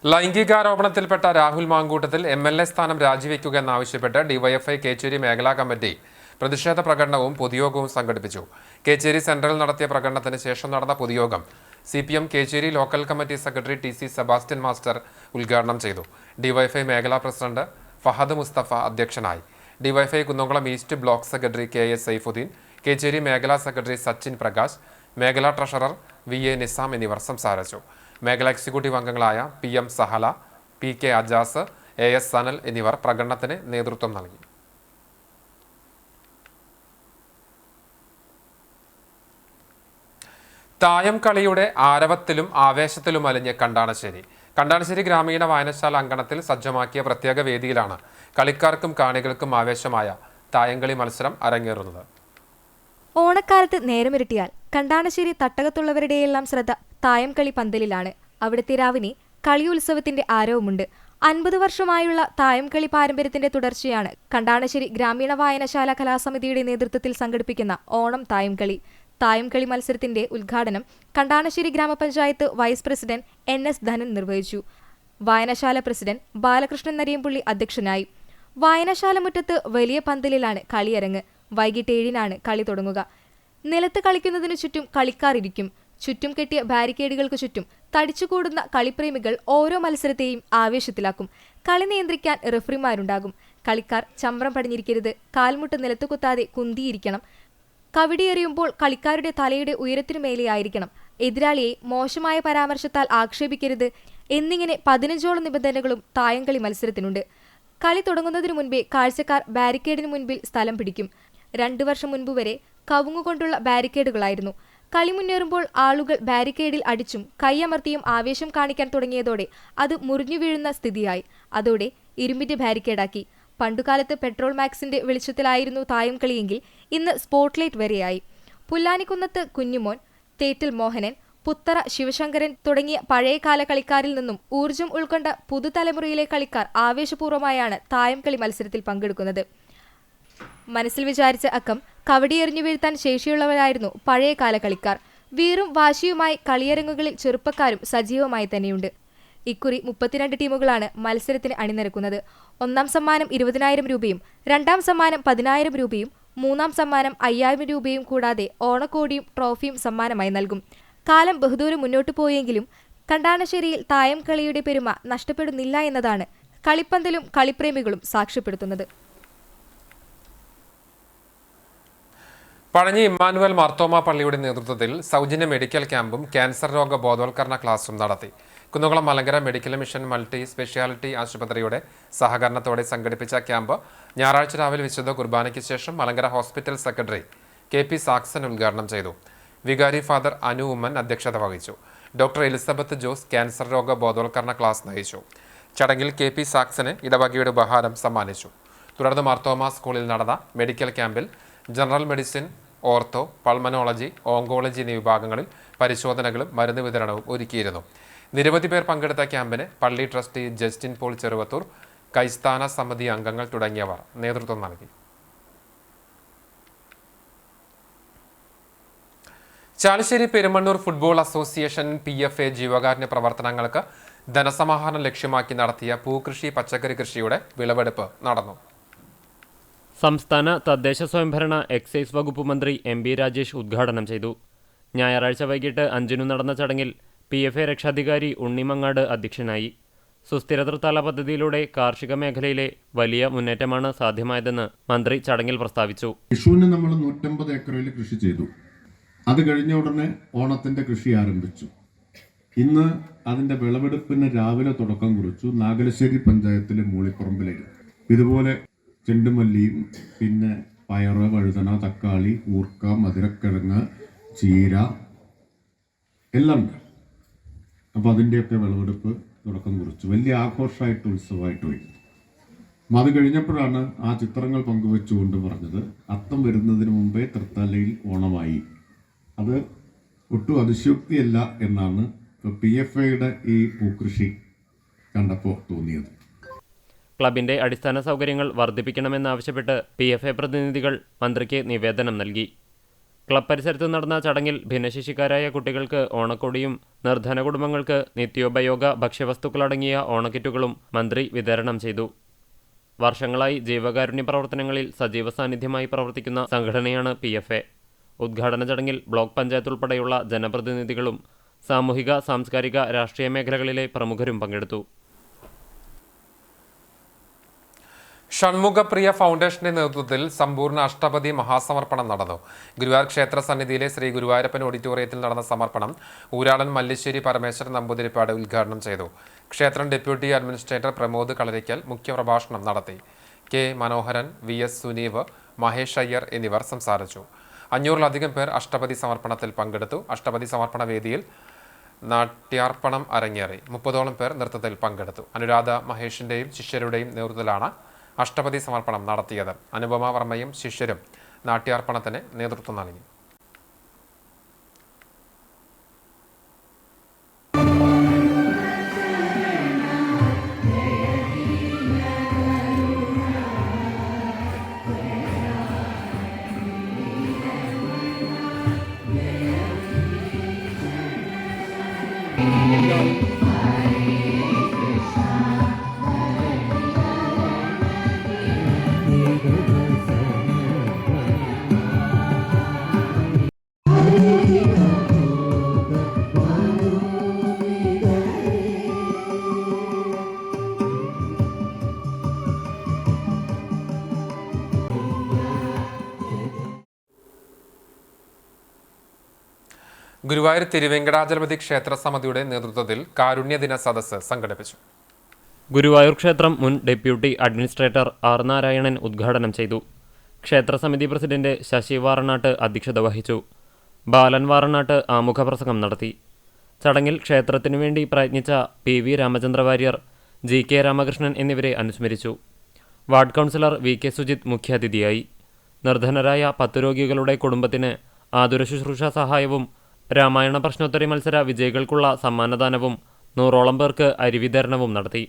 ലൈംഗികാരോപണത്തിൽപ്പെട്ട രാഹുൽ മാങ്കൂട്ടത്തിൽ MLA സ്ഥാനം രാജിവെക്കുകയെന്നാവശ്യപ്പെട്ട് DYFI കേച്ചേരി മേഖലാ കമ്മിറ്റി പ്രതിഷേധ പ്രകടനവും പൊതുയോഗവും സംഘടിപ്പിച്ചു. കേച്ചേരി സെൻട്രലിൽ നടത്തിയ പ്രകടനത്തിന് ശേഷം നടന്ന പൊതുയോഗം CPM Kechery local committee secretary TC Sebastian master ഉദ്ഘാടനം ചെയ്തു. DYFI മേഖലാ പ്രസിഡന്റ് ഫഹദ് മുസ്തഫ അധ്യക്ഷനായി. DYFI Kunnamkulam east block secretary KS Saifuddin, Kechery മേഖലാ സെക്രട്ടറി സച്ചിൻ പ്രകാശ്, മേഖലാ ട്രഷറർ VA നിസാം എന്നിവർ സംസാരിച്ചു. മേഖലാ എക്സിക്യൂട്ടീവ് അംഗങ്ങളായ PM Sahala, PK Ajaz, AS Sanal എന്നിവർ പ്രകടനത്തിന് നേതൃത്വം നൽകി. തായം കളിയുടെ ആരവത്തിലും ആവേശത്തിലും അലിഞ്ഞ് കണ്ടാണശ്ശേരി ഗ്രാമീണ വായനശാല അങ്കണത്തിൽ സജ്ജമാക്കിയ പ്രത്യേക വേദിയിലാണ് കളിക്കാർക്കും കാണികൾക്കും ആവേശമായ തായംകളി മത്സരം അരങ്ങേറുന്നത്. ഓണക്കാലത്ത് നേരമിരട്ടിയാൽ കണ്ടാണശ്ശേരി തട്ടകത്തുള്ളവരുടെയെല്ലാം ശ്രദ്ധ തായംകളി പന്തലിലാണ്. അവിടുത്തെ രാവിനെ കളിയുത്സവത്തിന്റെ ആരവമുണ്ട്. 50 വർഷമായുള്ള തായംകളി പാരമ്പര്യത്തിന്റെ തുടർച്ചയാണ് കണ്ടാണശ്ശേരി ഗ്രാമീണ വായനശാല കലാസമിതിയുടെ നേതൃത്വത്തിൽ സംഘടിപ്പിക്കുന്ന ഓണം തായംകളി. തായംകളി മത്സരത്തിന്റെ ഉദ്ഘാടനം കണ്ടാണശ്ശേരി ഗ്രാമപഞ്ചായത്ത് വൈസ് പ്രസിഡന്റ് NS ധനൻ നിർവഹിച്ചു. വായനശാല പ്രസിഡന്റ് ബാലകൃഷ്ണൻ നരിയമ്പുള്ളി അധ്യക്ഷനായി. വായനശാല മുറ്റത്ത് വലിയ പന്തലിലാണ് കളിയരങ്ങ്. വൈകിട്ട് 7-നാണ് കളി തുടങ്ങുക. നിലത്ത് കളിക്കുന്നതിനു ചുറ്റും കളിക്കാർ ഇരിക്കും. ചുറ്റും കെട്ടിയ ബാരിക്കേഡുകൾക്ക് ചുറ്റും തടിച്ചുകൂടുന്ന കളിപ്രേമികൾ ഓരോ മത്സരത്തെയും ആവേശത്തിലാക്കും. കളി നിയന്ത്രിക്കാൻ റഫറിമാരുണ്ടാകും. കളിക്കാർ ചമ്രം പടിഞ്ഞിരിക്കരുത്, കാൽമുട്ട് നിലത്തു കുത്താതെ കുന്തിയിരിക്കണം. കവിടിയെറിയുമ്പോൾ കളിക്കാരുടെ തലയുടെ ഉയരത്തിനു മേലെയായിരിക്കണം. എതിരാളിയെ മോശമായ പരാമർശത്താൽ ആക്ഷേപിക്കരുത് എന്നിങ്ങനെ 15ഓളം നിബന്ധനകളും തായംകളി മത്സരത്തിനുണ്ട്. കളി തുടങ്ങുന്നതിനു മുൻപേ കാഴ്ചക്കാർ ബാരിക്കേഡിന് മുൻപിൽ സ്ഥലം പിടിക്കും. 2 വർഷം മുൻപ് വരെ കവുങ്ങുകൊണ്ടുള്ള ബാരിക്കേഡുകളായിരുന്നു. കളി മുന്നേറുമ്പോൾ ആളുകൾ ബാരിക്കേഡിൽ അടിച്ചും കൈയമർത്തിയും ആവേശം കാണിക്കാൻ തുടങ്ങിയതോടെ അത് മുറിഞ്ഞു വീഴുന്ന സ്ഥിതിയായി. അതോടെ ഇരുമ്പിന്റെ ബാരിക്കേഡാക്കി. പണ്ടുകാലത്ത് പെട്രോൾ മാക്സിന്റെ വെളിച്ചത്തിലായിരുന്നു തായം കളിയെങ്കിൽ ഇന്ന് സ്പോട്ട്ലൈറ്റ് വരെയായി. പുല്ലാനിക്കുന്നത്ത് കുഞ്ഞുമോൻ, തേറ്റിൽ മോഹനൻ, പുത്തറ ശിവശങ്കരൻ തുടങ്ങിയ പഴയകാല കളിക്കാരിൽ നിന്നും ഊർജം ഉൾക്കൊണ്ട പുതുതലമുറയിലെ കളിക്കാർ ആവേശപൂർവ്വമായാണ് തായംകളി മത്സരത്തിൽ പങ്കെടുക്കുന്നത്. മനസ്സിൽ വിചാരിച്ച അക്കം കവടിയെറിഞ്ഞു വീഴ്ത്താൻ ശേഷിയുള്ളവരായിരുന്നു പഴയകാല കളിക്കാർ. വീറും വാശിയുമായി കളിയരങ്ങുകളിൽ ചെറുപ്പക്കാരും സജീവമായി തന്നെയുണ്ട്. ഇക്കുറി 32 ടീമുകളാണ് മത്സരത്തിന് അണിനിരക്കുന്നത്. 1ാം സമ്മാനം 20,000 രൂപയും 2ാം സമ്മാനം 10,000 രൂപയും 3ാം സമ്മാനം 5,000 രൂപയും കൂടാതെ ഓണക്കോടിയും ട്രോഫിയും സമ്മാനമായി നൽകും. കാലം ബഹുദൂരം മുന്നോട്ടു പോയെങ്കിലും കണ്ടാണശ്ശേരിയിൽ തായം കളിയുടെ പെരുമ നഷ്ടപ്പെടുന്നില്ല എന്നതാണ് കളിപ്പന്തലും കളിപ്രേമികളും സാക്ഷ്യപ്പെടുത്തുന്നത്. പഴഞ്ഞി ഇമ്മാനുവൽ മാർത്തോമ പള്ളിയുടെ നേതൃത്വത്തിൽ സൗജന്യ മെഡിക്കൽ ക്യാമ്പും ക്യാൻസർ രോഗ ബോധവൽക്കരണ ക്ലാസും നടത്തി. Kunnamkulam Malankara medical mission multi speciality ആശുപത്രിയുടെ സഹകരണത്തോടെ സംഘടിപ്പിച്ച ക്യാമ്പ് ഞായറാഴ്ച രാവിലെ വിശുദ്ധ കുർബാനയ്ക്ക് ശേഷം Malankara hospital secretary KP Saxon ഉദ്ഘാടനം ചെയ്തു. വികാരി ഫാദർ അനു ഉമ്മൻ അധ്യക്ഷത വഹിച്ചു. ഡോക്ടർ എലിസബത്ത് ജോസ് ക്യാൻസർ രോഗ ബോധവൽക്കരണ ക്ലാസ് നയിച്ചു. ചടങ്ങിൽ KP സാക്സന് ഇടവകയുടെ ഉപഹാരം സമ്മാനിച്ചു. തുടർന്ന് മാർത്തോമ സ്കൂളിൽ നടന്ന മെഡിക്കൽ ക്യാമ്പിൽ general medicine, ortho, pulmonology, oncology എന്നീ വിഭാഗങ്ങളിൽ പരിശോധനകളും മരുന്ന് വിതരണവും ഒരുക്കിയിരുന്നു. നിരവധി പേർ പങ്കെടുത്ത ക്യാമ്പിന് പള്ളി ട്രസ്റ്റി ജസ്റ്റിൻ പോൾ ചെറുവത്തൂർ, കൈസ്ഥാന സമിതി അംഗങ്ങൾ തുടങ്ങിയവർ നേതൃത്വം നൽകി. Chalissery Perumannur football association PFA ജീവകാരുണ്യ പ്രവർത്തനങ്ങൾക്ക് ധനസമാഹരണം ലക്ഷ്യമാക്കി നടത്തിയ പൂകൃഷി, പച്ചക്കറി കൃഷിയുടെ വിളവെടുപ്പ് നടന്നു. സംസ്ഥാന തദ്ദേശ സ്വയംഭരണ എക്സൈസ് വകുപ്പ് മന്ത്രി MB രാജേഷ് ഉദ്ഘാടനം ചെയ്തു. ഞായറാഴ്ച വൈകിട്ട് 5 നടന്ന ചടങ്ങിൽ PFA രക്ഷാധികാരി ഉണ്ണിമങ്ങാട് അധ്യക്ഷനായി. സുസ്ഥിരതല പദ്ധതിയിലൂടെ കാർഷിക മേഖലയിലെ വലിയ മുന്നേറ്റമാണ് സാധ്യമായതെന്ന് മന്ത്രി ചടങ്ങിൽ പ്രസ്താവിച്ചു. വിഷുവിന് നമ്മൾ 150 ഏക്കറിൽ കൃഷി ചെയ്തു. അത് കഴിഞ്ഞ ഉടനെ ഓണത്തിന്റെ കൃഷി ആരംഭിച്ചു. ഇന്ന് അതിന്റെ വിളവെടുപ്പിന് രാവിലെ തുടക്കം കുറിച്ചു. നാഗലശ്ശേരി പഞ്ചായത്തിലെ മൂളിപ്പറമ്പിലായിരുന്നു. ഇതുപോലെ ചെണ്ടുമല്ലിയും പിന്നെ പയറ്, വഴുതന, തക്കാളി, കൂർക്ക, മധുരക്കിഴങ്ങ്, ചീര എല്ലാം ഉണ്ട്. അപ്പോൾ അതിൻ്റെയൊക്കെ വിളവെടുപ്പ് തുടക്കം കുറിച്ചു. വലിയ ആഘോഷമായിട്ട്, ഉത്സവമായിട്ട് വരും. അത് കഴിഞ്ഞപ്പോഴാണ് ആ ചിത്രങ്ങൾ പങ്കുവെച്ചുകൊണ്ട് പറഞ്ഞത്, അത്തം വരുന്നതിന് മുമ്പേ തൃത്താലയിൽ ഓണമായി. അത് ഒട്ടും അതിശയോക്തിയല്ല എന്നാണ് PFAയുടെ ഈ പൂക്കൃഷി കണ്ടപ്പോൾ തോന്നിയത്. ക്ലബിന്റെ അടിസ്ഥാന സൗകര്യങ്ങൾ വർദ്ധിപ്പിക്കണമെന്നാവശ്യപ്പെട്ട് PFA പ്രതിനിധികൾ മന്ത്രിക്ക് നിവേദനം നൽകി. ക്ലബ് പരിസരത്ത് നടന്ന ചടങ്ങിൽ ഭിന്നശേഷിക്കാരായ കുട്ടികൾക്ക് ഓണക്കൊടിയും നിർധന കുടുംബങ്ങൾക്ക് നിത്യോപയോഗ ഭക്ഷ്യവസ്തുക്കളടങ്ങിയ ഓണക്കിറ്റുകളും മന്ത്രി വിതരണം ചെയ്തു. വർഷങ്ങളായി ജീവകാരുണ്യ പ്രവർത്തനങ്ങളിൽ സജീവ സാന്നിധ്യമായി പ്രവർത്തിക്കുന്ന സംഘടനയാണ് PFA. ഉദ്ഘാടന ചടങ്ങിൽ ബ്ലോക്ക് പഞ്ചായത്ത് ഉൾപ്പെടെയുള്ള ജനപ്രതിനിധികളും സാമൂഹിക, സാംസ്കാരിക, രാഷ്ട്രീയ മേഖലകളിലെ പ്രമുഖരും പങ്കെടുത്തു. ഷൺമുഖപ്രിയ ഫൗണ്ടേഷന്റെ നേതൃത്വത്തിൽ സമ്പൂർണ്ണ അഷ്ടപതി മഹാസമർപ്പണം നടന്നു. ഗുരുവായൂർ ക്ഷേത്ര സന്നിധിയിലെ ശ്രീ ഗുരുവായൂരപ്പൻ ഓഡിറ്റോറിയത്തിൽ നടന്ന സമർപ്പണം ഊരാളൻ മല്ലിശ്ശേരി പരമേശ്വരൻ നമ്പൂതിരിപ്പാട് ഉദ്ഘാടനം ചെയ്തു. ക്ഷേത്രം ഡെപ്യൂട്ടി അഡ്മിനിസ്ട്രേറ്റർ പ്രമോദ് കളരിക്കൽ മുഖ്യപ്രഭാഷണം നടത്തി. K. മനോഹരൻ, VS സുനീവ്, മഹേഷ് അയ്യർ എന്നിവർ സംസാരിച്ചു. 500-ലധികം പേർ അഷ്ടപതി സമർപ്പണത്തിൽ പങ്കെടുത്തു. അഷ്ടപതി സമർപ്പണ വേദിയിൽ നാട്യാർപ്പണം അരങ്ങേറി. 30ഓളം പേർ നൃത്തത്തിൽ പങ്കെടുത്തു. അനുരാധ മഹേഷിന്റെയും ശിഷ്യരുടെയും നേതൃത്വത്തിലാണ് അഷ്ടപതി സമർപ്പണം നടത്തിയത്. അനുപമ വർമ്മയും ശിഷ്യരും നാട്യാർപ്പണത്തിന് നേതൃത്വം നൽകി. ഗുരുവായൂർ തിരുവെങ്കടാചലപതി ക്ഷേത്ര സമിതിയുടെ നേതൃത്വത്തിൽ കാരുണ്യദിന സദസ്സ് സംഘടിപ്പിച്ചു. ഗുരുവായൂർ ക്ഷേത്രം മുൻ ഡെപ്യൂട്ടി അഡ്മിനിസ്ട്രേറ്റർ R. നാരായണൻ ഉദ്ഘാടനം ചെയ്തു. ക്ഷേത്രസമിതി പ്രസിഡന്റ് ശശി വാറനാട്ട് അധ്യക്ഷത വഹിച്ചു. ബാലൻ വാറനാട്ട് ആമുഖപ്രസംഗം നടത്തി. ചടങ്ങിൽ ക്ഷേത്രത്തിനു വേണ്ടി പ്രയത്നിച്ച PV രാമചന്ദ്ര വാര്യർ, GK രാമകൃഷ്ണൻ എന്നിവരെ അനുസ്മരിച്ചു. വാർഡ് കൗൺസിലർ VK സുജിത് മുഖ്യാതിഥിയായി. നിർധനരായ 10 രോഗികളുടെ കുടുംബത്തിന് ആതുര ശുശ്രൂഷ സഹായവും രാമായണ പ്രശ്നോത്തരി മത്സര വിജയികൾക്കുള്ള സമ്മാനദാനവും 100ഓളം പേർക്ക് അരിവിതരണവും നടത്തി.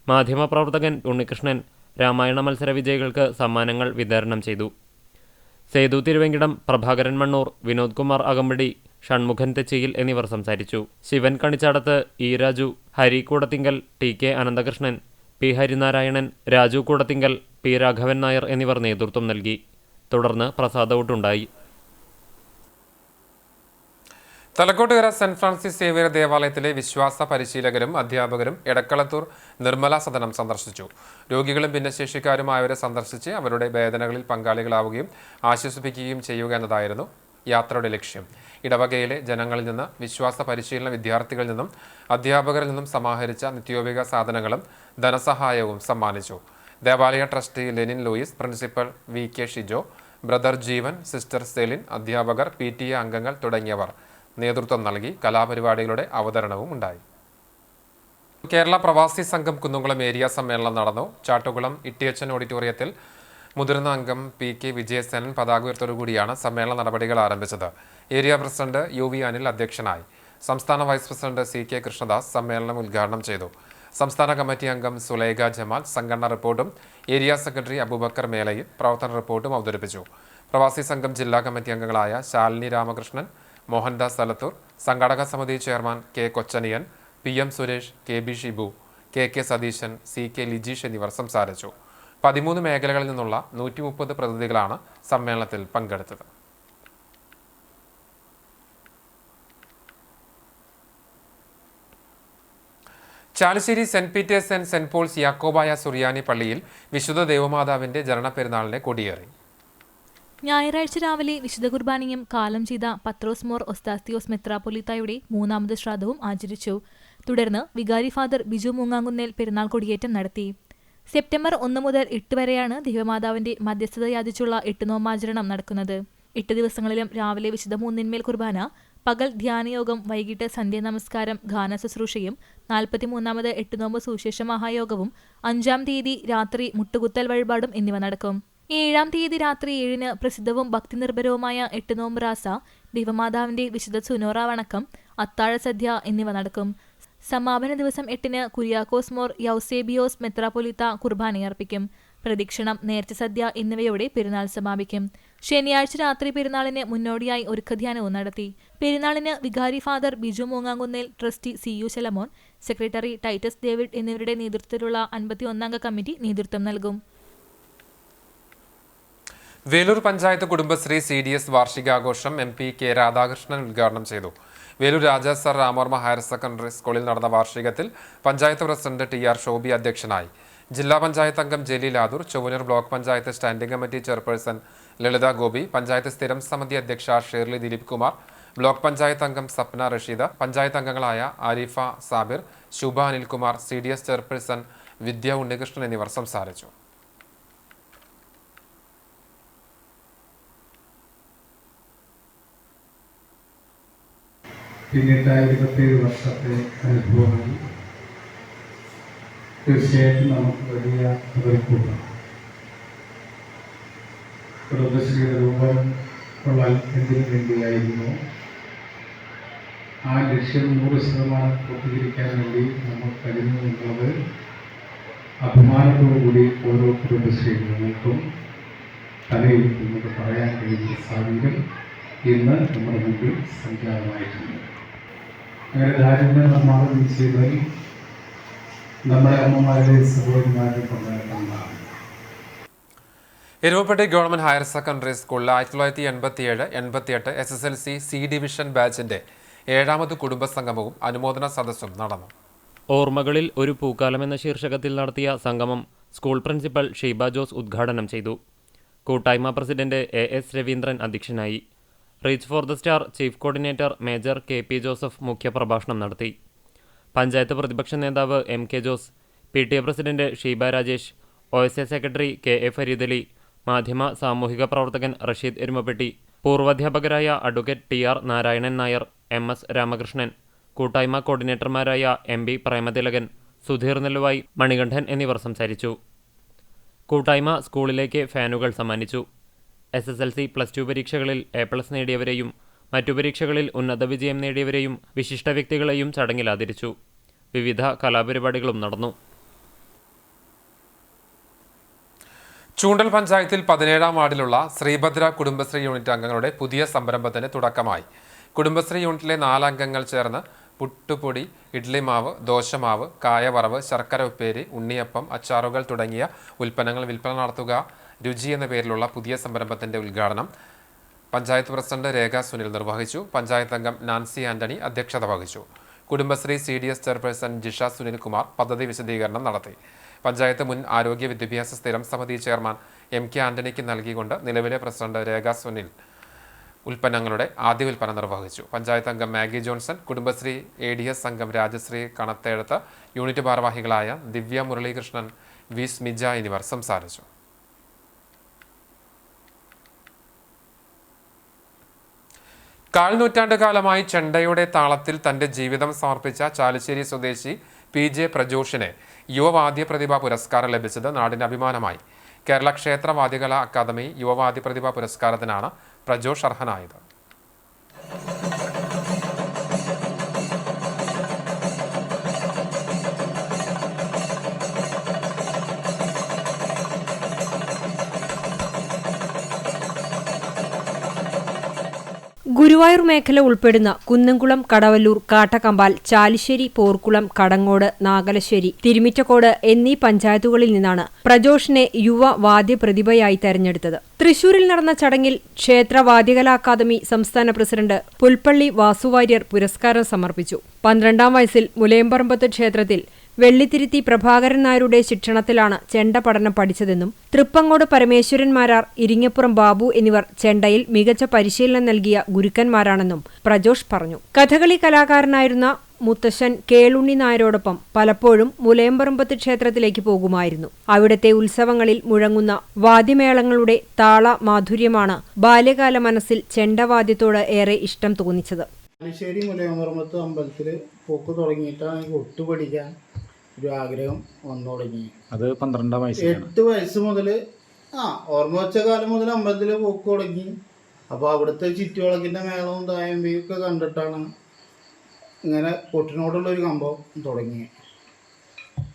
മാധ്യമപ്രവർത്തകൻ ഉണ്ണികൃഷ്ണൻ രാമായണ മത്സര വിജയികൾക്ക് സമ്മാനങ്ങൾ വിതരണം ചെയ്തു. സേതു തിരുവെങ്കിടം, പ്രഭാകരൻ മണ്ണൂർ, വിനോദ് കുമാർ അകമ്പടി, ഷൺമുഖൻ തെച്ചിയിൽ എന്നിവർ സംസാരിച്ചു. Shivan Kanichadath, E. Raju, Hari Koodathingal, TK Ananthakrishnan, P. Harinarayanan, Raju Koodathingal, P. Raghavan Nair എന്നിവർ നേതൃത്വം നൽകി. തുടർന്ന് പ്രസാദവൂട്ടുണ്ടായി. തലക്കോട്ടുകര സെന്റ് ഫ്രാൻസിസ് സേവ്യർ ദേവാലയത്തിലെ വിശ്വാസ പരിശീലകരും അധ്യാപകരും എടക്കളത്തൂർ നിർമ്മല സദനം സന്ദർശിച്ചു. രോഗികളും ഭിന്നശേഷിക്കാരുമായവരെ സന്ദർശിച്ച് അവരുടെ വേദനകളിൽ പങ്കാളികളാവുകയും ആശ്വസിപ്പിക്കുകയും ചെയ്യുക എന്നതായിരുന്നു യാത്രയുടെ ലക്ഷ്യം. ഇടവകയിലെ ജനങ്ങളിൽ നിന്ന്, വിശ്വാസ പരിശീലന വിദ്യാർത്ഥികളിൽ നിന്നും, അധ്യാപകരിൽ നിന്നും സമാഹരിച്ച നിത്യോപയോഗ സാധനങ്ങളും ധനസഹായവും സമ്മാനിച്ചു. ദേവാലയ trustee Lenin Louis, principal VK Shijo, brother Jeevan, sister Celine, അധ്യാപകർ, PTA അംഗങ്ങൾ തുടങ്ങിയവർ നേതൃത്വം നൽകി. കലാപരിപാടികളുടെ അവതരണവും ഉണ്ടായി. കേരള പ്രവാസി സംഘം കുന്നംകുളം ഏരിയ സമ്മേളനം നടന്നു. ചാട്ടുകുളം ഇട്ടിയച്ചൻ ഓഡിറ്റോറിയത്തിൽ മുതിർന്ന അംഗം PK വിജയസേനൻ പതാക ഉയർത്തോടുകൂടിയാണ് സമ്മേളന നടപടികൾ ആരംഭിച്ചത്. ഏരിയ പ്രസിഡന്റ് UV അനിൽ അധ്യക്ഷനായി. സംസ്ഥാന വൈസ് പ്രസിഡന്റ് CK കൃഷ്ണദാസ് സമ്മേളനം ഉദ്ഘാടനം ചെയ്തു. സംസ്ഥാന കമ്മിറ്റി അംഗം സുലൈഖ ജമാൽ സംഘടനാ റിപ്പോർട്ടും ഏരിയ സെക്രട്ടറി അബൂബക്കർ മേലയിൽ പ്രവർത്തന റിപ്പോർട്ടും അവതരിപ്പിച്ചു. പ്രവാസി സംഘം ജില്ലാ കമ്മിറ്റി അംഗങ്ങളായ ശാലിനി രാമകൃഷ്ണൻ, മോഹൻദാസ് തലത്തൂർ, സംഘാടക സമിതി chairman K Kochaniyan, PM Suresh, KB Shibu, KK Satheesan, CK Lijeesh എന്നിവർ സംസാരിച്ചു. 13 മേഖലകളിൽ നിന്നുള്ള 130 പ്രതിനിധികളാണ് സമ്മേളനത്തിൽ പങ്കെടുത്തത്. Chalissery saint Peter's and saint Paul's യാക്കോബായ സുറിയാനി പള്ളിയിൽ വിശുദ്ധ ദേവമാതാവിന്റെ ജനനപ്പെരുന്നാളിനെ കൊടിയേറി. ഞായറാഴ്ച രാവിലെ വിശുദ്ധ കുർബാനയും കാലം ചെയ്ത പത്രോസ് മോർ ഒസ്താസ്തിയോസ് മെത്രാപ്പൊലീത്തായുടെ 3ാമത് ശ്രാദ്ധവും ആചരിച്ചു. തുടർന്ന് വികാരി ഫാദർ ബിജു മൂങ്ങാങ്കുന്നേൽ പെരുന്നാൾ കൊടിയേറ്റം നടത്തി. സെപ്റ്റംബർ 1 മുതൽ 8 വരെയാണ് ദേവമാതാവിന്റെ മധ്യസ്ഥത യാചിച്ചുള്ള 8 നോമ്പാചരണം നടക്കുന്നത്. 8 ദിവസങ്ങളിലും രാവിലെ വിശുദ്ധ മൂന്നിന്മേൽ കുർബാന, പകൽ ധ്യാനയോഗം, വൈകിട്ട് സന്ധ്യ നമസ്കാരം, ഗാന ശുശ്രൂഷയും 43ാമത് 8 നോമ്പ് സുവിശേഷ മഹായോഗവും 5-ാം തീയതി രാത്രി മുട്ടുകുത്തൽ വഴിപാടും എന്നിവ നടക്കും. 7-ാം തീയതി രാത്രി 7-ന് പ്രസിദ്ധവും ഭക്തിനിർഭരവുമായ 8 നോമ്പ് റാസ, ദേവമാതാവിന്റെ വിശുദ്ധ സുനോറ വണക്കം, അത്താഴ സദ്യ എന്നിവ നടക്കും. സമാപന ദിവസം 8-ന് കുര്യാക്കോസ് മോർ യൗസേബിയോസ് മെത്രാപ്പൊലീത്ത കുർബാനയർപ്പിക്കും. പ്രദക്ഷിണം, നേർച്ച സദ്യ എന്നിവയോടെ പെരുന്നാൾ സമാപിക്കും. ശനിയാഴ്ച രാത്രി പെരുന്നാളിന് മുന്നോടിയായി ഒരുക്കധ്യാനവും നടത്തി. പെരുന്നാളിന് വികാരി father Biju Moongamkunnel, trustee CU Shalamon, secretary Titus David എന്നിവരുടെ നേതൃത്വത്തിലുള്ള 51-അംഗ കമ്മിറ്റി നേതൃത്വം നൽകും. Velur panchayat Kudumbashree CDS വാർഷികാഘോഷം MP K Radhakrishnan ഉദ്ഘാടനം ചെയ്തു. Velur Raja sir Ramavarma higher secondary സ്കൂളിൽ നടന്ന വാർഷികത്തിൽ പഞ്ചായത്ത് പ്രസിഡന്റ് TR ഷോബി അധ്യക്ഷനായി. ജില്ലാ പഞ്ചായത്ത് അംഗം Jaleel Adoor, Chowwannur block panchayat standing committee chairperson Lalitha Gopi, panchayat സ്ഥിരം സമിതി അധ്യക്ഷ ഷേർലി ദിലീപ് കുമാർ, ബ്ലോക്ക് പഞ്ചായത്ത് അംഗം സപ്ന റഷീദ, പഞ്ചായത്ത് അംഗങ്ങളായ ആരിഫ സാബിർ, ശുഭ അനിൽകുമാർ, CDS ചെയർപേഴ്സൺ വിദ്യ ഉണ്ണികൃഷ്ണൻ എന്നിവർ സംസാരിച്ചു. പിന്നീട് 27 വർഷത്തെ അനുഭവങ്ങൾ തീർച്ചയായിട്ടും നമുക്ക് വലിയ മുതൽക്കൂട്ടാണ്. കുടുംബശ്രീയുടെ രൂപം കൊള്ളാൻ എന്തിനു വേണ്ടിയായിരുന്നു, ആ ലക്ഷ്യം 100% പൂർത്തീകരിക്കാൻ വേണ്ടി നമുക്ക് കഴിഞ്ഞു എന്നുള്ളത് അഭിമാനത്തോടുകൂടി ഓരോ കുടുംബശ്രീകൾക്കും തലയിൽ നമുക്ക് പറയാൻ കഴിയുന്ന സാഹചര്യം ഇന്ന് നമ്മുടെ മുമ്പിൽ സംജാതമായിട്ടുണ്ട്. അങ്ങനെ ദാരിദ്ര്യ നിർമ്മാണം ചെയ്തതിൽ നമ്മുടെ അമ്മമാരുടെയും സഹോദരിമാരുടെയും പങ്കാളിത്തമാണ്. എരുമപ്പെട്ടി ഗവൺമെന്റ് ഹയർ സെക്കൻഡറി സ്കൂളിൽ 1987-88 SSLC C ഡിവിഷൻ ബാച്ചിന്റെ 7ാമത് കുടുംബസംഗമവും അനുമോദന സദസ്സും നടന്നു. ഓർമ്മകളിൽ ഒരു പൂക്കാലം എന്ന ശീർഷകത്തിൽ നടത്തിയ സംഗമം സ്കൂൾ പ്രിൻസിപ്പൽ ഷീബ ജോസ് ഉദ്ഘാടനം ചെയ്തു. കൂട്ടായ്മ പ്രസിഡന്റ് AS രവീന്ദ്രൻ അധ്യക്ഷനായി. Reach for the star chief coordinator major KP Joseph മുഖ്യപ്രഭാഷണം നടത്തി. പഞ്ചായത്ത് പ്രതിപക്ഷ നേതാവ് MK Jose, PTA president Sheeba Rajesh, OSA secretary KA Fareedali, മാധ്യമ സാമൂഹിക പ്രവർത്തകൻ റഷീദ് എരുമപ്പെട്ടി, പൂർവാധ്യാപകരായ advocate TR Narayanan Nair, MS Ramakrishnan, കൂട്ടായ്മ കോർഡിനേറ്റർമാരായ MB പ്രേമതിലകൻ, സുധീർ നെല്ലുവായി, മണികണ്ഠൻ എന്നിവർ സംസാരിച്ചു. കൂട്ടായ്മ സ്കൂളിലേക്ക് ഫാനുകൾ സമ്മാനിച്ചു. SSLC +2 പരീക്ഷകളിൽ A+ നേടിയവരെയും മറ്റു പരീക്ഷകളിൽ ഉന്നത വിജയം നേടിയവരെയും വിശിഷ്ട വ്യക്തികളെയും ചടങ്ങിൽ ആദരിച്ചു. വിവിധ കലാപരിപാടികളും നടന്നു. ചൂണ്ടൽ പഞ്ചായത്തിൽ 17ാം വാർഡിലുള്ള ശ്രീഭദ്ര കുടുംബശ്രീ യൂണിറ്റ് അംഗങ്ങളുടെ പുതിയ സംരംഭത്തിന് തുടക്കമായി. കുടുംബശ്രീ യൂണിറ്റിലെ 4 അംഗങ്ങൾ ചേർന്ന് പുട്ടുപൊടി, ഇഡ്ലിമാവ്, ദോശമാവ്, കായവറവ്, ശർക്കര ഉപ്പേരി, ഉണ്ണിയപ്പം, അച്ചാറുകൾ തുടങ്ങിയ ഉൽപ്പന്നങ്ങൾ വിൽപ്പന നടത്തുക രുചി എന്ന പേരിലുള്ള പുതിയ സംരംഭത്തിന്റെ ഉദ്ഘാടനം പഞ്ചായത്ത് പ്രസിഡന്റ് രേഖ സുനിൽ നിർവഹിച്ചു. പഞ്ചായത്ത് അംഗം നാൻസി ആന്റണി അധ്യക്ഷത വഹിച്ചു. കുടുംബശ്രീ CDS ചെയർപേഴ്സൺ ജിഷ സുനിൽകുമാർ പദ്ധതി വിശദീകരണം നടത്തി. പഞ്ചായത്ത് മുൻ ആരോഗ്യ വിദ്യാഭ്യാസ സ്ഥിരം സമിതി ചെയർമാൻ MK ആന്റണിക്ക് നൽകിക്കൊണ്ട് നിലവിലെ പ്രസിഡന്റ് രേഖ സുനിൽ ഉൽപ്പന്നങ്ങളുടെ ആദ്യ വിൽപ്പന നിർവഹിച്ചു. പഞ്ചായത്ത് അംഗം മാഗി ജോൺസൺ, കുടുംബശ്രീ ADS അംഗം രാജശ്രീ കണത്തേഴത്ത്, യൂണിറ്റ് ഭാരവാഹികളായ ദിവ്യ മുരളീകൃഷ്ണൻ, വി സ്മിജ എന്നിവർ സംസാരിച്ചു. കാൽനൂറ്റാണ്ട് കാലമായി ചെണ്ടയുടെ താളത്തിൽ തന്റെ ജീവിതം സമർപ്പിച്ച ചാലിശ്ശേരി സ്വദേശി PJ പ്രജോഷിനെ യുവവാദ്യ പ്രതിഭാ പുരസ്കാരം ലഭിച്ചത് നാടിന് അഭിമാനമായി. കേരള ക്ഷേത്ര വാദ്യകലാ അക്കാദമി യുവവാദ്യ പ്രതിഭാ പുരസ്കാരത്തിനാണ് പ്രജോഷ് അർഹനായത്. ഗുരുവായൂർ മേഖല ഉൾപ്പെടുന്ന കുന്നംകുളം, കടവല്ലൂർ, കാട്ടക്കമ്പാൽ, ചാലിശ്ശേരി, പോർക്കുളം, കടങ്ങോട്, നാഗലശ്ശേരി, തിരുമിറ്റക്കോട് എന്നീ പഞ്ചായത്തുകളിൽ നിന്നാണ് പ്രജോഷിനെ യുവ വാദ്യ പ്രതിഭയായി തെരഞ്ഞെടുത്തത്. തൃശൂരിൽ നടന്ന ചടങ്ങിൽ ക്ഷേത്ര വാദ്യകലാ അക്കാദമി സംസ്ഥാന പ്രസിഡന്റ് പുൽപ്പള്ളി വാസുവാര്യർ പുരസ്കാരം സമർപ്പിച്ചു. 12ാം വയസ്സിൽ മുലയമ്പറമ്പത്ത് ക്ഷേത്രത്തിൽ വെള്ളിത്തിരുത്തി പ്രഭാകരൻ നായരുടെ ശിക്ഷണത്തിലാണ് ചെണ്ട പഠനം പഠിച്ചതെന്നും തൃപ്പങ്ങോട് പരമേശ്വരൻ മാരാർ, ഇരിങ്ങപ്പുറം ബാബു എന്നിവർ ചെണ്ടയിൽ മികച്ച പരിശീലനം നൽകിയ ഗുരുക്കന്മാരാണെന്നും പ്രജോഷ് പറഞ്ഞു. കഥകളി കലാകാരനായിരുന്ന മുത്തശ്ശൻ കേളുണ്ണി നായരോടൊപ്പം പലപ്പോഴും മുലയമ്പറമ്പത്ത് ക്ഷേത്രത്തിലേക്ക് പോകുമായിരുന്നു. അവിടുത്തെ ഉത്സവങ്ങളിൽ മുഴങ്ങുന്ന വാദ്യമേളങ്ങളുടെ താള മാധുര്യമാണ് ബാല്യകാല മനസ്സിൽ ചെണ്ടവാദ്യത്തോട് ഏറെ ഇഷ്ടം തോന്നിച്ചത്. ചാലിശ്ശേരി മുലയമ്പറമ്പത്ത് അമ്പലത്തിൽ പോക്ക് തുടങ്ങിയിട്ടാണ് എനിക്ക് ഒട്ടു പഠിക്കാൻ ഒരു ആഗ്രഹം വന്നു തുടങ്ങി. അത് 12ാം വയസ്സ്, 8 വയസ്സ് മുതൽ ഓർമ്മ വെച്ച കാലം മുതൽ അമ്പലത്തിൽ പോക്ക് തുടങ്ങി. അപ്പോൾ അവിടുത്തെ ചുറ്റുവിളക്കിൻ്റെ മേളവും തായമ്പിയൊക്കെ കണ്ടിട്ടാണ് ഇങ്ങനെ കൊട്ടിനോടുള്ളൊരു കമ്പം തുടങ്ങി.